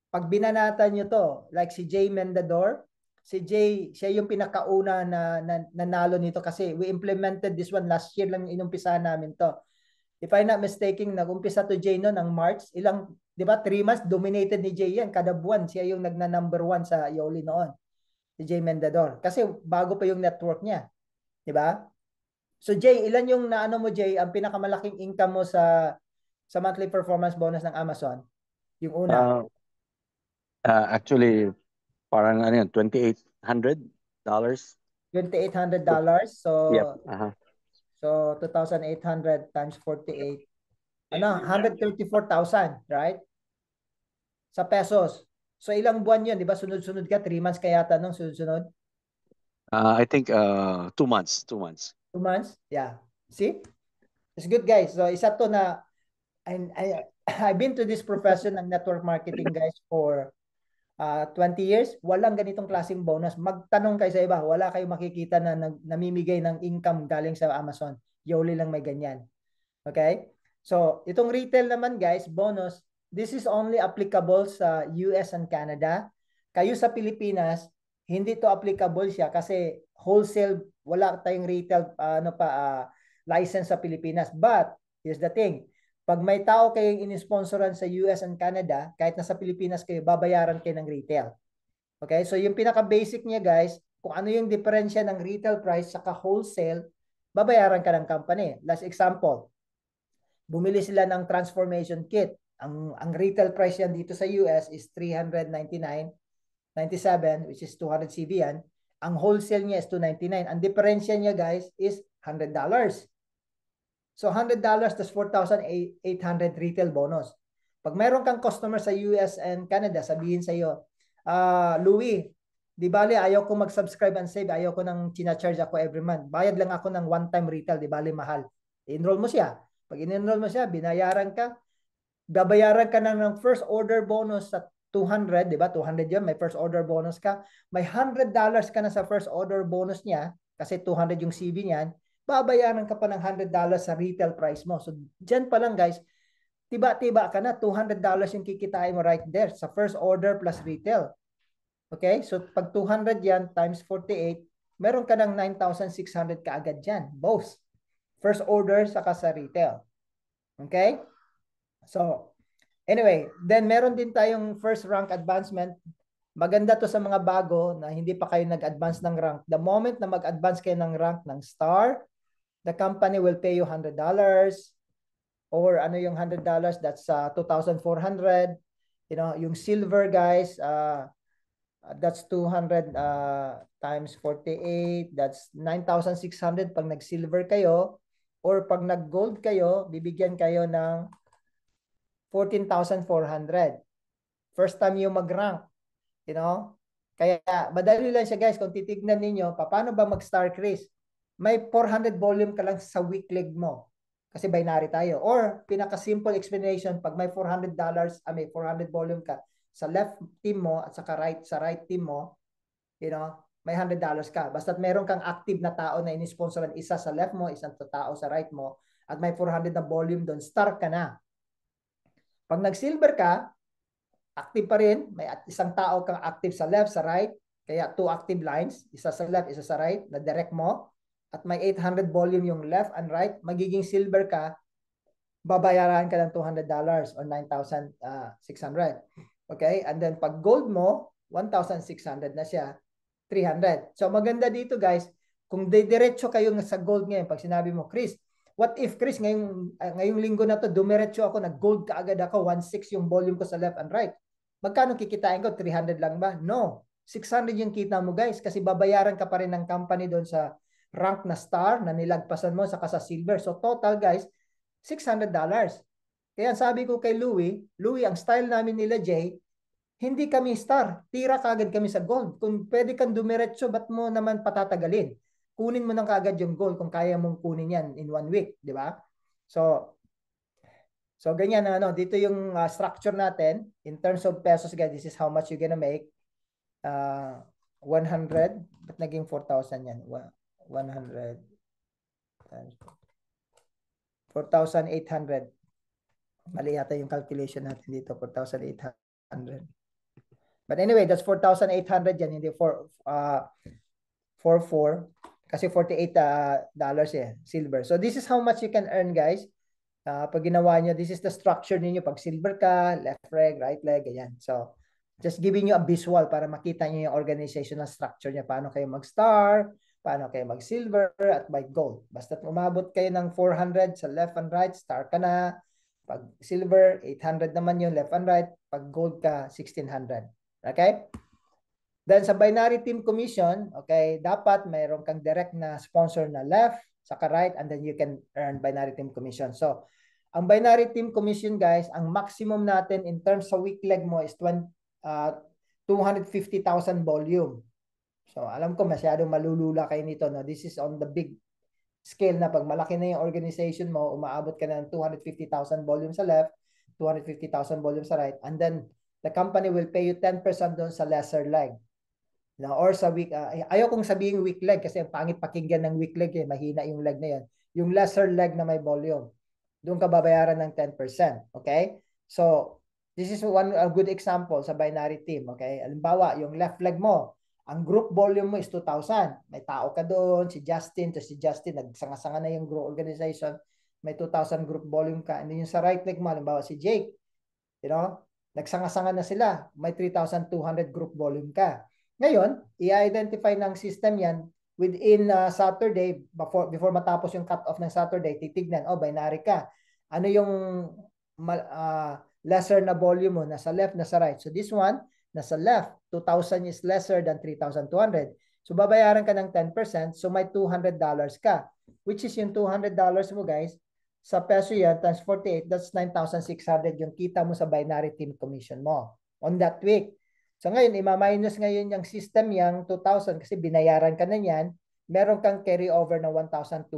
Pag binanatan nyo to, like si Jay Mendador, si Jay, siya yung pinakauna na nanalo nito kasi we implemented this one last year lang inumpisahan namin to. If I'm not mistaken, nag-umpisa to Jay no ng March, di ba, 3 months, dominated ni Jay yan. Kada buwan, siya yung nagna-number 1 sa Yoli noon. Si Jay Mendador. Kasi bago pa yung network niya. Di ba? So Jay, ilan yung naano mo, Jay, ang pinakamalaking income mo sa monthly performance bonus ng Amazon? Yung una. Actually, parang ano yun, $2,800. $2,800. So, yep. So, 2,800 times 48. 134,000, right? Sa pesos. So, ilang buwan yun? Di ba? Sunod-sunod ka? 3 months kaya nung sunod-sunod? I think 2 months. 2 months. 2 months? Yeah. See? It's good, guys. So, isa to na I've been to this profession ng network marketing, guys, for 20 years. Walang ganitong klaseng bonus. Magtanong kayo sa iba. Wala kayo makikita na namimigay ng income galing sa Amazon. Yoli lang may ganyan. Okay? So, itong retail naman, guys, bonus, this is only applicable sa US and Canada. Kayo sa Pilipinas, hindi to applicable siya kasi wholesale, wala tayong retail license sa Pilipinas. But, here's the thing. Pag may tao kayong in-sponsoran sa US and Canada, kahit nasa Pilipinas kayo, babayaran kayo ng retail. Okay? So, yung pinaka-basic niya, guys, kung ano yung diferensya ng retail price saka wholesale, babayaran ka ng company. Last example, bumili sila ng transformation kit. Ang retail price yan dito sa US is $399.97, which is 200 CV yan. Ang wholesale niya is $299. Ang diferensya niya, guys, is $100. So, $100 plus 4,800 retail bonus. Pag mayroon kang customer sa US and Canada, sabihin sa iyo, Louie, Di bali, ayaw ko mag-subscribe and save. Ayaw ko nang charge ako every month. Bayad lang ako ng one-time retail. Di bali, mahal. I-enroll mo siya. Pag in-enroll mo siya, binayaran ka. Babayaran ka na ng first order bonus sa 200, di ba? 200 yun, may first order bonus ka. May $100 ka na sa first order bonus niya kasi 200 yung CB niyan. Babayaran ka pa ng $100 sa retail price mo. So, dyan pa lang guys, tiba-tiba ka na. $200 yung kikitain mo right there sa first order plus retail. Okay? So, pag 200 yan times 48, meron ka ng 9,600 kaagad dyan. Both. First order saka sa retail. Okay? So, anyway, then meron din tayong first rank advancement. Maganda to sa mga bago na hindi pa kayo nag-advance ng rank. The moment na mag-advance kayo ng rank ng star, the company will pay you $100. Or ano yung $100? That's 2,400. You know, yung silver guys, that's 200 times 48. That's 9,600 pag nag-silver kayo. Or pag nag-gold kayo, bibigyan kayo ng 14,400. First time yung mag-rank. You know? Kaya madali lang siya guys. Kung titignan ninyo, paano ba mag-star Chris? May 400 volume ka lang sa weak leg mo. Kasi binary tayo. Or, pinaka-simple explanation, pag may $400, may 400 volume ka sa left team mo at sa right team mo, you know, may $100 ka. Basta't meron kang active na tao na inisponsoran, isa sa left mo, isang tao sa right mo, at may 400 na volume doon, star ka na. Pag nag-silver ka, active pa rin, may isang tao kang active sa left, sa right, kaya 2 active lines, isa sa left, isa sa right, na direct mo, at may 800 volume yung left and right, magiging silver ka, babayaran ka ng $200 or 9,600. Okay? And then pag gold mo, 1,600 na siya, 300. So maganda dito guys, kung diretso kayo sa gold ngayon, pag sinabi mo, Chris, what if Chris, ngayong linggo na to, dumiretso ako, nag-gold ka agad ako, 1,600 yung volume ko sa left and right. Magkano kikitain ko? 300 lang ba? No. 600 yung kita mo guys, kasi babayaran ka pa rin ng company doon sa rank na star na nilagpasan mo sa silver. So total guys, $600. Kaya sabi ko kay Louie, ang style namin nila Jay, hindi kami star. Tira kagad kami sa gold. Kung pwede kang dumiretso, ba't mo naman patatagalin? Kunin mo nang kagad yung gold kung kaya mong kunin yan in 1 week. Di ba? So ganyan na, dito yung structure natin. In terms of pesos guys, this is how much you're gonna make. 100. Ba't naging 4,000 yan? 100 times 4,800. Mali yata yung calculation natin dito, 4,800. But anyway, that's 4,800 yan, hindi 44 kasi $48 silver. So this is how much you can earn guys. Pag ginawa nyo, this is the structure ninyo. Pag silver ka, left leg, right leg, ganyan. So just giving you a visual para makita nyo yung organizational structure niya. Paano kayo mag-star, paano kayo mag-silver at by gold. Basta umabot kayo ng 400 sa left and right, star ka na. Pag silver, 800 naman yung left and right. Pag gold ka, 1,600. Okay? Then sa binary team commission, okay, dapat mayroon kang direct na sponsor na left, saka right, and then you can earn binary team commission. So, ang binary team commission guys, ang maximum natin in terms sa weak leg mo is 250,000 volume. So, alam ko masyadong malulula kayo nito. No? This is on the big scale na pag malaki na yung organization mo, umaabot ka na ng 250,000 volume sa left, 250,000 volume sa right, and then the company will pay you 10% doon sa lesser leg. No? Or sa weak, ayaw kong sabihin weak leg kasi ang pangit pakinggan ng weak leg, mahina yung leg na yan. Yung lesser leg na may volume, doon ka babayaran ng 10%. Okay? So, this is a good example sa binary team. Okay? Halimbawa, yung left leg mo, ang group volume mo is 2,000. May tao ka doon, si Justin, nagsanga-sanga na yung group organization, may 2,000 group volume ka. And then yung sa right leg mo, halimbawa si Jake, you know, nagsanga-sanga na sila, may 3,200 group volume ka. Ngayon, i-identify ng system yan within Saturday, before matapos yung cut-off ng Saturday, titignan, binary ka. Ano yung lesser na volume mo, nasa left, nasa right. So this one, nasa left, 2,000 is lesser than 3,200. So babayaran ka ng 10%, so may $200 ka. Which is yung $200 mo guys, sa peso yan, times 48, that's 9,600 yung kita mo sa binary team commission mo on that week. So ngayon, ima-minus ngayon yung system yung 2,000 kasi binayaran ka na yan, meron kang carry over na 1,200.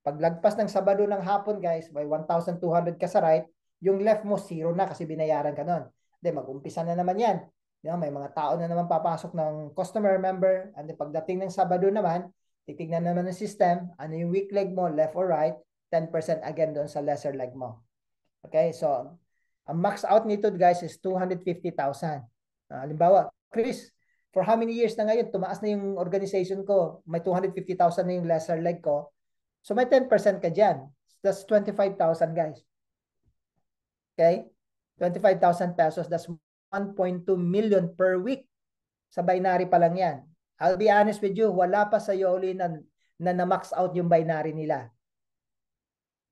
Pag lagpas ng Sabado ng hapon, guys, may 1,200 ka sa right, yung left mo, zero na kasi binayaran ka nun. Then, mag-umpisa na naman yan. May mga tao na naman papasok ng customer member, and then pagdating ng Sabado naman, titignan naman ng system, ano yung weak leg mo, left or right, 10% again doon sa lesser leg mo. Okay, so, ang max out nito, guys, is 250,000. Halimbawa, Chris, for how many years na ngayon, tumaas na yung organization ko, may 250,000 na yung lesser leg ko, so may 10% ka dyan. That's 25,000, guys. Okay? 25,000 pesos, that's 1.2 million per week. Sa binary pa lang yan. I'll be honest with you, wala pa sa Yoli na max out yung binary nila.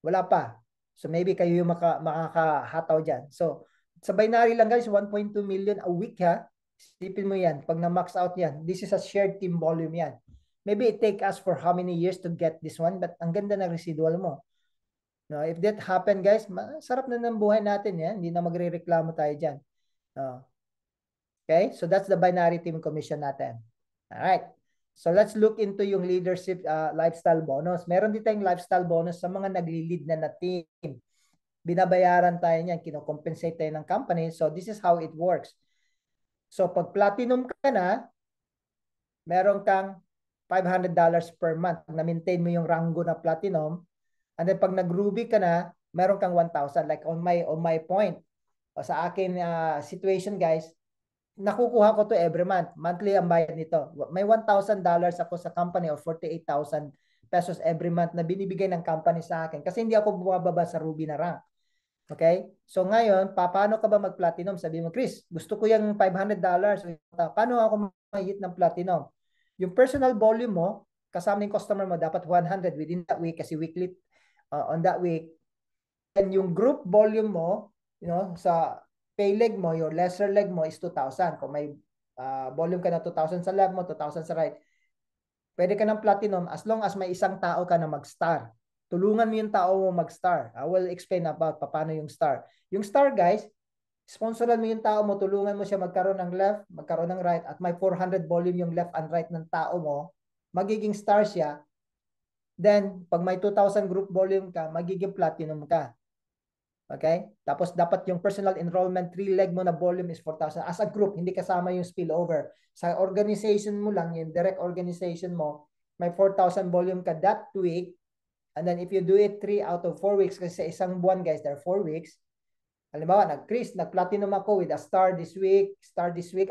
Wala pa. So maybe kayo yung makakahataw dyan. So, sa binary lang guys, 1.2 million a week ha. Isipin mo yan. Pag na-max out yan, this is a shared team volume yan. Maybe it take us for how many years to get this one, but ang ganda ng residual mo. No, if that happen guys, sarap na ng buhay natin yan. Hindi na magre-reklamo tayo dyan. No. Okay, so that's the binary team commission natin. Alright. So let's look into yung leadership lifestyle bonus. Meron din tayong lifestyle bonus sa mga nagli-lead na team. Binabayaran tayo niyan, kino-compensate tayo ng company. So this is how it works. So pag platinum ka na, meron kang $500 per month. Pag na-maintain mo yung rango na platinum, and then pag nag-ruby ka na, meron kang 1,000. Like on my point, o sa akin situation guys, nakukuha ko to every month. Monthly ang bayad nito. May $1,000 ako sa company or 48,000 pesos every month na binibigay ng company sa akin kasi hindi ako bumababa sa ruby na rank. Okay? So ngayon, paano ka ba mag-platinum? Sabi mo, Chris, gusto ko yung $500. Paano ako ma-hit ng platinum? Yung personal volume mo, kasama yung customer mo, dapat 100 within that week kasi weekly on that week. And yung group volume mo, sa pay leg mo, your lesser leg mo is 2,000. Kung may volume ka na 2,000 sa left mo, 2,000 sa right, pwede ka ng platinum as long as may isang tao ka na mag-star. Tulungan mo yung tao mo mag-star. I will explain about paano yung star. Yung star, guys, sponsoran mo yung tao mo, tulungan mo siya magkaroon ng left, magkaroon ng right, at may 400 volume yung left and right ng tao mo, magiging star siya. Then, pag may 2,000 group volume ka, magiging platinum ka. Okay? Tapos dapat yung personal enrollment 3-leg mo na volume is 4,000. As a group, hindi kasama yung spillover. Sa organization mo lang, yung direct organization mo, may 4,000 volume ka that week. And then if you do it 3 out of 4 weeks, kasi sa isang buwan guys, there are 4 weeks. Halimbawa, nag-platinum ako with a star this week,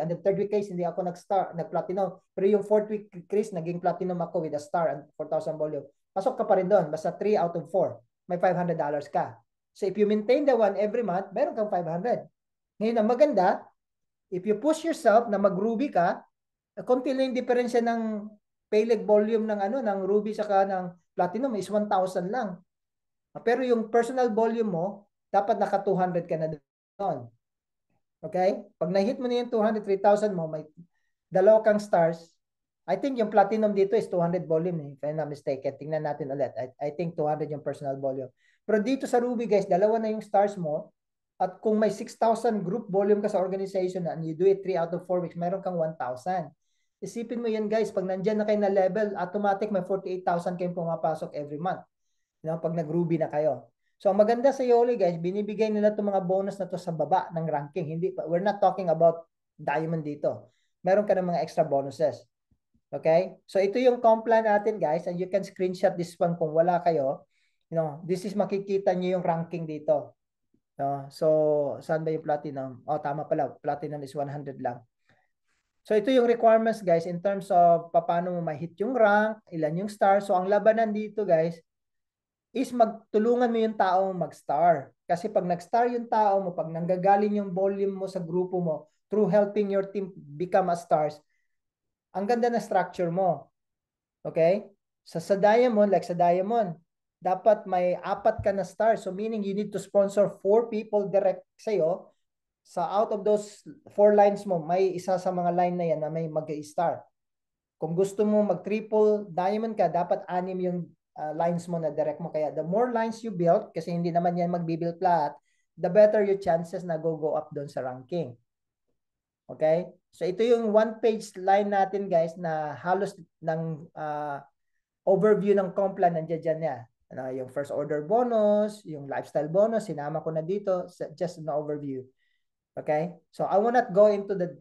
and the third week guys, hindi ako nag-platinum. Pero yung 4th week, Chris, naging platinum ako with a star and 4,000 volume. Pasok ka pa rin doon. Basta 3 out of 4. May $500 ka. So if you maintain the one every month, meron kang 500. Ngayon, ang maganda, if you push yourself na mag-ruby ka, konti lang yung diferensya ng pay leg volume ng ruby saka ng platinum is 1,000 lang. Pero yung personal volume mo, dapat naka 200 ka na doon. Okay? Pag na-hit mo na yung 200, 3,000 mo, may dalawa kang stars. I think yung platinum dito is 200 volume, if I'm not mistaken. Tingnan natin ulit. I think 200 yung personal volume. Pero dito sa Ruby, guys, dalawa na yung stars mo. At kung may 6,000 group volume ka sa organization and you do it 3 out of 4 weeks, meron kang 1,000. Isipin mo yan, guys. Pag nandyan na kayo na level, automatic may 48,000 kayong pumapasok every month. Pag nag-Ruby na kayo. So, ang maganda sa Yoli, guys, binibigay nila itong mga bonus na to sa baba ng ranking. We're not talking about diamond dito. Meron ka ng mga extra bonuses. Okay? So, ito yung comp plan natin, guys. And you can screenshot this one kung wala kayo. This is makikita nyo yung ranking dito. So, saan ba yung platinum? Tama pala. Platinum is 100 lang. So, ito yung requirements, guys, in terms of paano mo ma-hit yung rank, ilan yung star. So, ang labanan dito, guys, is magtulungan mo yung tao mag-star. Kasi pag nag-star yung tao mo, pag nanggagaling yung volume mo sa grupo mo, through helping your team become a stars, ang ganda na structure mo. Okay? Sa Diamond, like sa Diamond, dapat may 4 ka na stars. So meaning you need to sponsor 4 people direct sa'yo. So out of those 4 lines mo, may isa sa mga line na yan na may mag-star. Kung gusto mo mag-triple diamond ka, dapat 6 yung lines mo na direct mo. Kaya the more lines you build, kasi hindi naman yan mag-build flat, the better your chances na go up doon sa ranking. Okay? So ito yung one-page line natin guys na halos ng overview ng Complan nandiyan dyan niya. Yung first order bonus, yung lifestyle bonus, sinama ko na dito, just an overview. Okay? So I will not go into the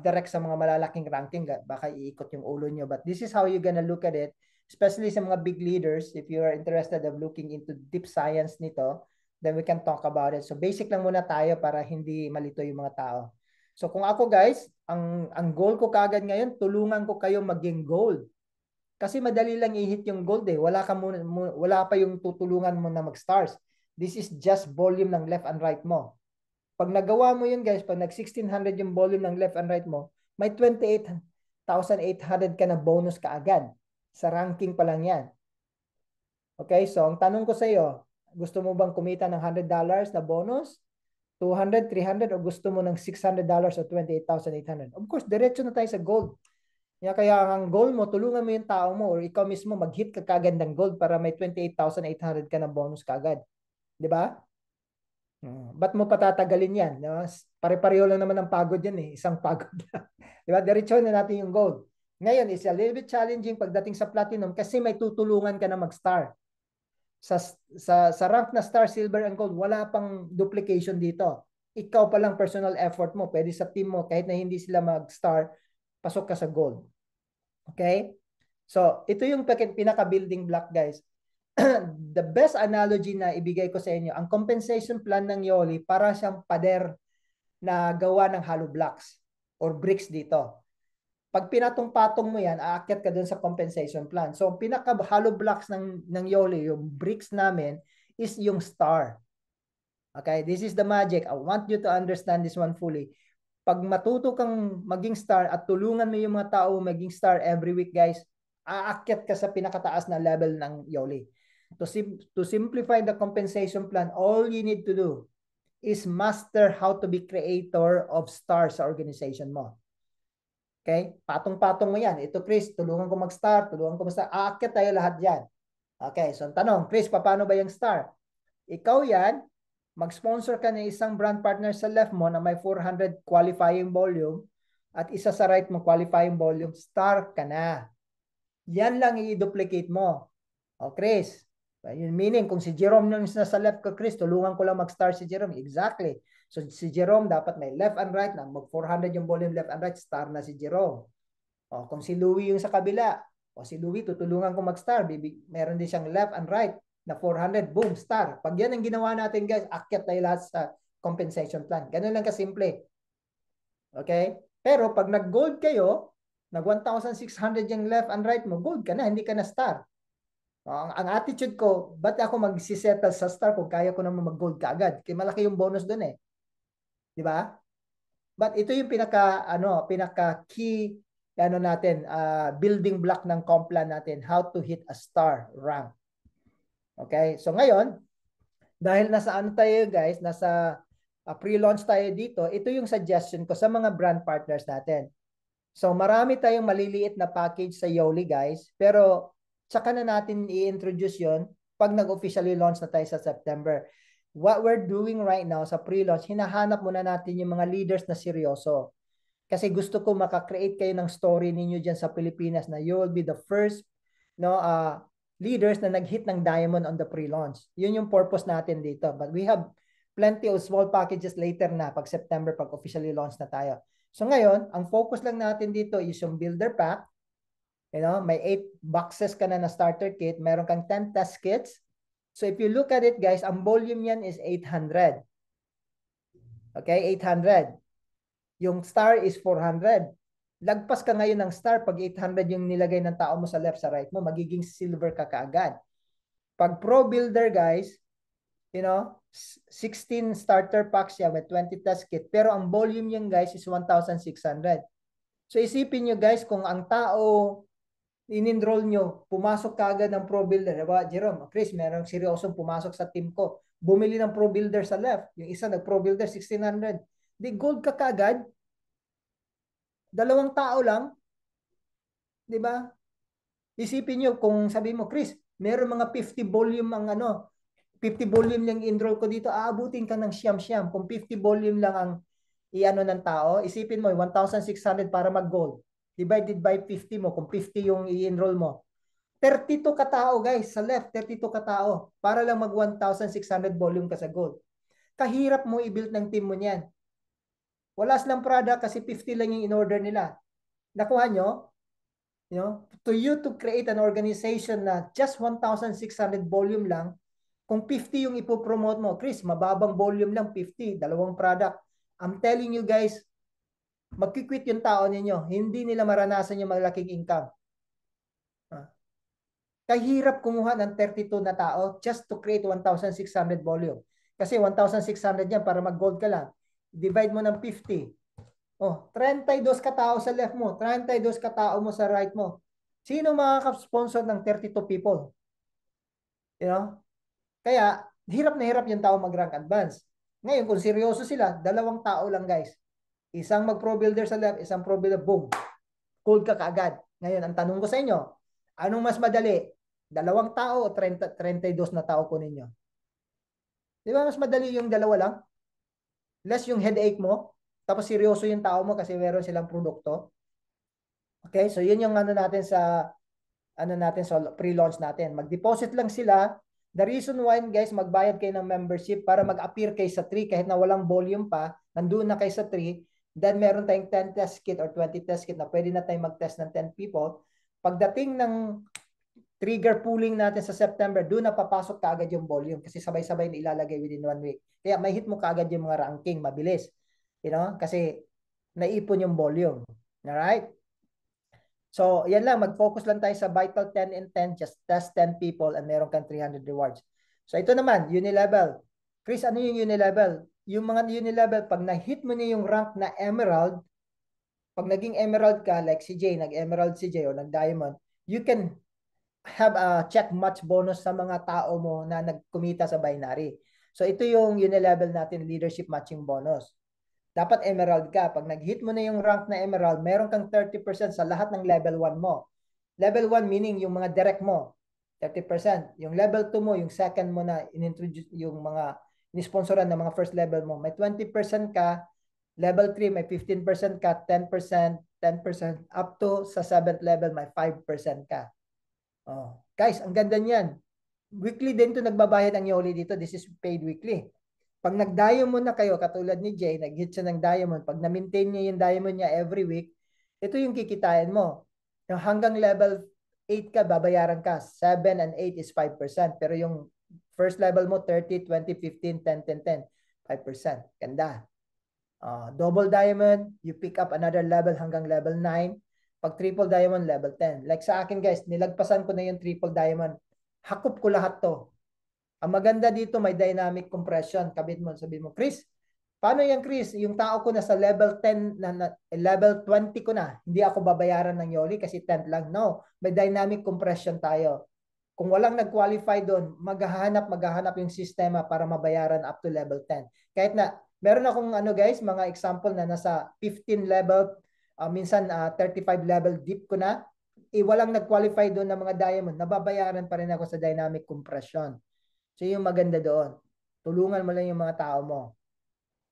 direct sa mga malalaking ranking, baka iikot yung ulo nyo, but this is how you're gonna look at it, especially sa mga big leaders. If you are interested of looking into deep science nito, then we can talk about it. So basic lang muna tayo para hindi malito yung mga tao. So kung ako guys, ang goal ko kagad ngayon, tulungan ko kayo maging gold. Kasi madali lang i-hit yung gold eh. Wala pa yung tutulungan mo na mag-stars. This is just volume ng left and right mo. Pag nagawa mo yun guys, pag nag-1600 yung volume ng left and right mo, may 28,800 ka na bonus kaagad. Sa ranking pa lang yan. Okay, so ang tanong ko sa iyo, gusto mo bang kumita ng $100 na bonus? 200, 300 o gusto mo ng $600 o 28,800? Of course, diretso na tayo sa gold. Kaya ang goal mo, tulungan mo yung tao mo or ikaw mismo mag-hit ka kagad ng gold para may 28,800 ka na bonus kagad. Di ba? Ba't mo patatagalin yan? No? Pare-pareho lang naman ang pagod yan eh. Isang pagod lang. Di ba? Diretso na natin yung gold. Ngayon, is a little bit challenging pagdating sa platinum kasi may tutulungan ka na mag-star. Sa rank na star, silver, and gold, wala pang duplication dito. Ikaw pa lang personal effort mo. Pwede sa team mo, kahit na hindi sila mag-star, pasok ka sa gold. Okay? So, ito yung pinaka-building block, guys. The best analogy na ibigay ko sa inyo, ang compensation plan ng Yoli para siyang pader na gawa ng hollow blocks or bricks dito. Pag pinatong-patong mo yan, aakyat ka dun sa compensation plan. So, pinaka-hollow blocks ng Yoli, yung bricks namin, is yung star. Okay? This is the magic. I want you to understand this one fully. Pag matuto kang maging star at tulungan mo yung mga tao maging star every week, guys, aakyat ka sa pinakataas na level ng Yoli. To simplify the compensation plan, all you need to do is master how to be creator of stars sa organization mo. Okay? Patong-patong mo yan. Ito, Chris, tulungan ko mag-star, tulungan ko mag-star. Aakyat tayo lahat yan. Okay, so tanong, Chris, paano ba yung star? Ikaw yan, mag-sponsor ka ng isang brand partner sa left mo na may 400 qualifying volume at isa sa right mo qualifying volume, star ka na. Yan lang i-duplicate mo. O Chris, yun meaning kung si Jerome yung nasa left ko, Chris, tulungan ko lang mag-star si Jerome. Exactly. So si Jerome dapat may left and right na mag 400 yung volume left and right, star na si Jerome. O kung si Louie yung sa kabila, o si Louie tutulungan ko mag-star, meron din siyang left and right na 400, boom, star. Pag yan ang ginawa natin guys, akyat tayo lahat sa compensation plan. Ganun lang kasimple. Okay? Pero pag nag-gold kayo, nag 1,600 yung left and right mo, gold ka na, hindi ka na star. Ang attitude ko, ba't ako magsisettle sa star kung kaya ko naman mag-gold kaagad? Kaya malaki yung bonus dun eh. Di ba? But ito yung pinaka-key natin, building block ng Complan natin, how to hit a star rank. Okay? So ngayon, dahil nasa tayo guys, nasa pre-launch tayo dito, ito yung suggestion ko sa mga brand partners natin. So marami tayong maliliit na package sa Yoli guys, pero tsaka na natin i-introduce yon pag nag-officially launch na tayo sa September. What we're doing right now sa pre-launch, hinahanap muna natin yung mga leaders na seryoso. Kasi gusto ko maka-create kayo ng story ninyo dyan sa Pilipinas na you will be the first leaders na nag-hit ng diamond on the pre-launch. Yun yung purpose natin dito. But we have plenty of small packages later na pag September, pag officially launch na tayo. So ngayon, ang focus lang natin dito is yung builder pack. May 8 boxes ka na starter kit. Meron kang 10 test kits. So if you look at it, guys, ang volume yan is 800. Okay, 800. Yung star is 400. Lagpas ka ngayon ng star pag 800 yung nilagay ng tao mo sa left, sa right mo, magiging silver ka kaagad. Pag pro builder, guys, 16 starter packs siya with 20 test kit. Pero ang volume yan, guys, is 1,600. So isipin nyo, guys, kung ang tao in-enroll nyo, pumasok kaagad ng pro builder. Diba, Jerome, Chris, merong seryosong pumasok sa team ko. Bumili ng pro builder sa left. Yung isa nag-pro builder, 1,600. Di gold ka kaagad. 2 tao lang. Diba? Isipin nyo, kung sabi mo, Chris, meron mga 50 volume ang 50 volume yung enroll ko dito, aabutin ka ng siyam-siyam. Kung 50 volume lang ang i-ano ng tao. Isipin mo, 1,600 para mag-gold. Divided by 50 mo, kung 50 yung i-enroll mo. 32 katao guys, sa left, 32 katao. Para lang mag 1,600 volume ka sa gold. Kahirap mo i-build ng team mo niyan. Wala silang product kasi 50 lang yung in-order nila. Nakuha nyo? You know, to you to create an organization na just 1,600 volume lang, kung 50 yung ipopromote mo, Chris, mababang volume lang, 50, dalawang product. I'm telling you guys, magkikwit yung tao ninyo. Hindi nila maranasan yung malaking income. Kahirap kumuha ng 32 na tao just to create 1,600 volume. Kasi 1,600 yan para mag-gold ka lang. Divide mo ng 50. Oh, 32 katao sa left mo, 32 katao mo sa right mo. Sino makaka-sponsor ng 32 people? You know? Kaya, hirap na hirap yung tao mag-rank advance. Ngayon, kung seryoso sila, dalawang tao lang guys. Isang mag-pro builder sa left, isang pro builder, boom. Gold ka kaagad. Ngayon, ang tanong ko sa inyo, anong mas madali? Dalawang tao o 32 na tao kunin nyo? Di ba mas madali yung dalawa lang? Less yung headache mo, tapos seryoso yung tao mo kasi meron silang produkto. Okay, so yun yung ano natin sa pre-launch natin. Mag-deposit lang sila. The reason why guys, magbayad kayo ng membership para mag-appear kayo sa 3 kahit na walang volume pa, nandoon na kayo sa 3, then meron tayong 10 test kit or 20 test kit na pwede na tayong mag-test ng 10 people. Pagdating ng trigger pooling natin sa September, doon na papasok kaagad yung volume kasi sabay-sabay na ilalagay within 1 week. Kaya may hit mo kaagad yung mga ranking, mabilis. You know, kasi naipon yung volume. Alright? So, yan lang. Mag-focus lang tayo sa Vital 10 and 10. Just test 10 people and meron kang 300 rewards. So, ito naman, Unilevel. Chris, ano yung Unilevel? Yung mga Unilevel, pag na-hit mo niya yung rank na Emerald, pag naging Emerald ka, like si Jay, nag-Emerald si Jay o nag-Diamond, you can have a check match bonus sa mga tao mo na nagkumita sa binary. So, ito yung Unilevel natin, leadership matching bonus. Dapat Emerald ka. Pag nag-hit mo na yung rank na Emerald, meron kang 30% sa lahat ng level 1 mo. Level 1 meaning yung mga direct mo, 30%. Yung level 2 mo, yung second mo na in-introduce, yung mga in-sponsoran ng mga first level mo, may 20% ka. Level 3, may 15% ka, 10%, 10%, up to sa 7th level, may 5% ka. Oh. Guys, ang ganda niyan. Weekly din to nagbabayad ang Yoli dito. This is paid weekly. Pag nag-diamond na kayo, katulad ni Jay, nag-hit siya ng diamond, pag na-maintain niya yung diamond niya every week, ito yung kikitain mo. Yung hanggang level 8 ka, babayaran ka. 7 and 8 is 5%. Pero yung first level mo, 30, 20, 15, 10, 10, 10. 5%. Ganda. Double diamond, you pick up another level hanggang level 9. Pag triple diamond, level 10. Like sa akin guys, nilagpasan ko na yung triple diamond. Hakup ko lahat to. Ang maganda dito, may dynamic compression. Kabit mo, sabihin mo, Chris, paano yan, Chris? Yung tao ko na sa level 10, level 20 ko na, hindi ako babayaran ng Yoli kasi 10 lang. No, may dynamic compression tayo. Kung walang nag-qualify doon, maghahanap yung sistema para mabayaran up to level 10. Kahit na, meron akong guys, mga example na nasa 15 level, minsan 35 level deep ko na, walang nag-qualify doon ng mga diamond, nababayaran pa rin ako sa dynamic compression. So, yung maganda doon. Tulungan mo lang yung mga tao mo.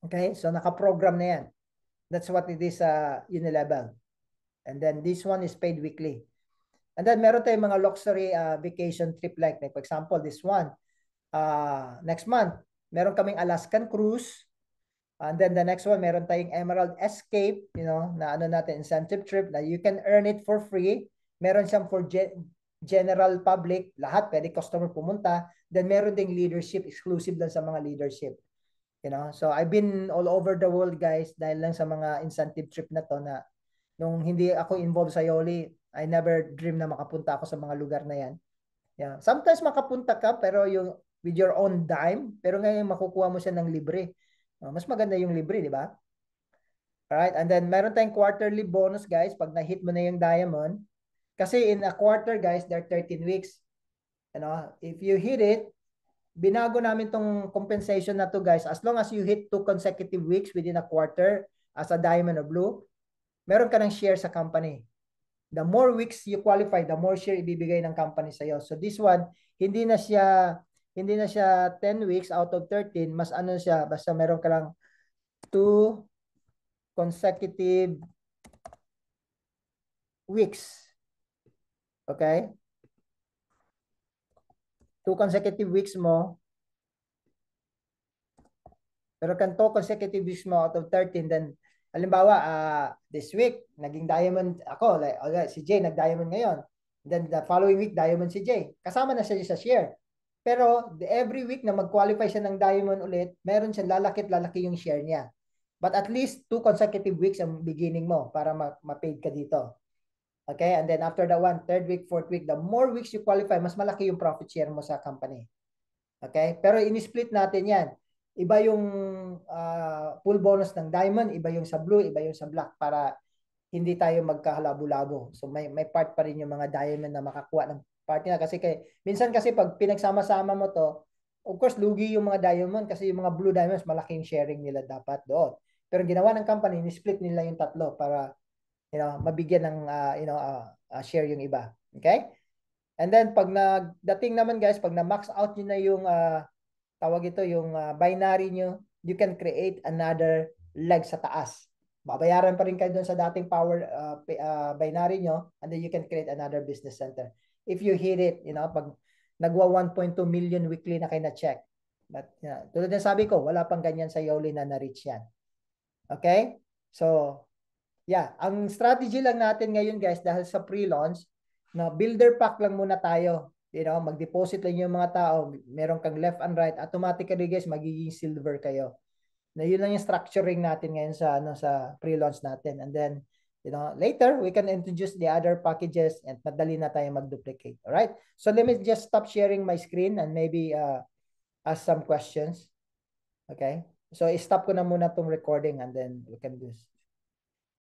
Okay? So, naka-program na yan. That's what it is Unilevel. And then, this one is paid weekly. And then, meron tayong mga luxury vacation trip like, for example, this one. Next month, meron kaming Alaskan cruise. And then, the next one, meron tayong Emerald Escape, na natin, incentive trip na you can earn it for free. Meron siyang for general public, lahat, pwede customer pumunta. Then meron ding leadership, exclusive lang sa mga leadership. So I've been all over the world guys dahil lang sa mga incentive trip na to na nung hindi ako involved sa Yoli, I never dream na makapunta ako sa mga lugar na yan. Yeah. Sometimes makapunta ka pero yung with your own dime, pero ngayon makukuha mo siya ng libre. Mas maganda yung libre, di ba? Alright, and then meron tayong quarterly bonus guys pag na-hit mo na yung diamond. Kasi in a quarter guys, there are 13 weeks. If you hit it, binago namin tong compensation na to guys. As long as you hit 2 consecutive weeks within a quarter as a diamond or blue, meron ka ng share sa company. The more weeks you qualify, the more share ibibigay ng company sa'yo. So this one, hindi na siya 10 weeks out of 13, mas siya, basta meron ka lang 2, consecutive weeks. Okay? 2 consecutive weeks mo. Pero kan 2 consecutive weeks mo out of 13, then halimbawa, this week, naging diamond ako, like, okay, si Jay nag-diamond ngayon. Then the following week, diamond si Jay. Kasama na siya sa share. Pero every week na mag-qualify siya ng diamond ulit, meron siya lalaki yung share niya. But at least 2 consecutive weeks ang beginning mo para ma-paid ka dito. Okay? And then after the 1, 3rd week, 4th week, the more weeks you qualify, mas malaki yung profit share mo sa company. Okay? Pero in-split natin yan. Iba yung full bonus ng diamond, iba yung sa blue, iba yung sa black para hindi tayo magkahalabo-labo. So may part pa rin yung mga diamond na makakuha ng part nila. Kasi minsan kasi pag pinagsama-sama mo to, of course, lugi yung mga diamond kasi yung mga blue diamonds, malaking sharing nila dapat doon. Pero ginawa ng company, ni-split nila yung tatlo para mabigyan ng share yung iba. Okay? And then pag nagdating naman guys, pag na-max out nyo na yung tawag ito yung binary nyo, you can create another leg sa taas. Babayaran pa rin kayo doon sa dating power binary nyo, and then you can create another business center. If you hit it, pag nagwa 1.2 million weekly na kayo na-check. But tulad ng sabi ko, wala pang ganyan sa Yoli na na-reach yan. Okay? So, yeah. Ang strategy lang natin ngayon guys, dahil sa pre-launch, builder pack lang muna tayo. Mag-deposit lang yung mga tao, meron kang left and right, automatically guys, magiging silver kayo. Na yun lang yung structuring natin ngayon sa pre-launch natin. And then, later, we can introduce the other packages and madali na tayo mag-duplicate. Alright? So, let me just stop sharing my screen and maybe ask some questions. Okay? So, stop ko na muna tong recording and then we can do this.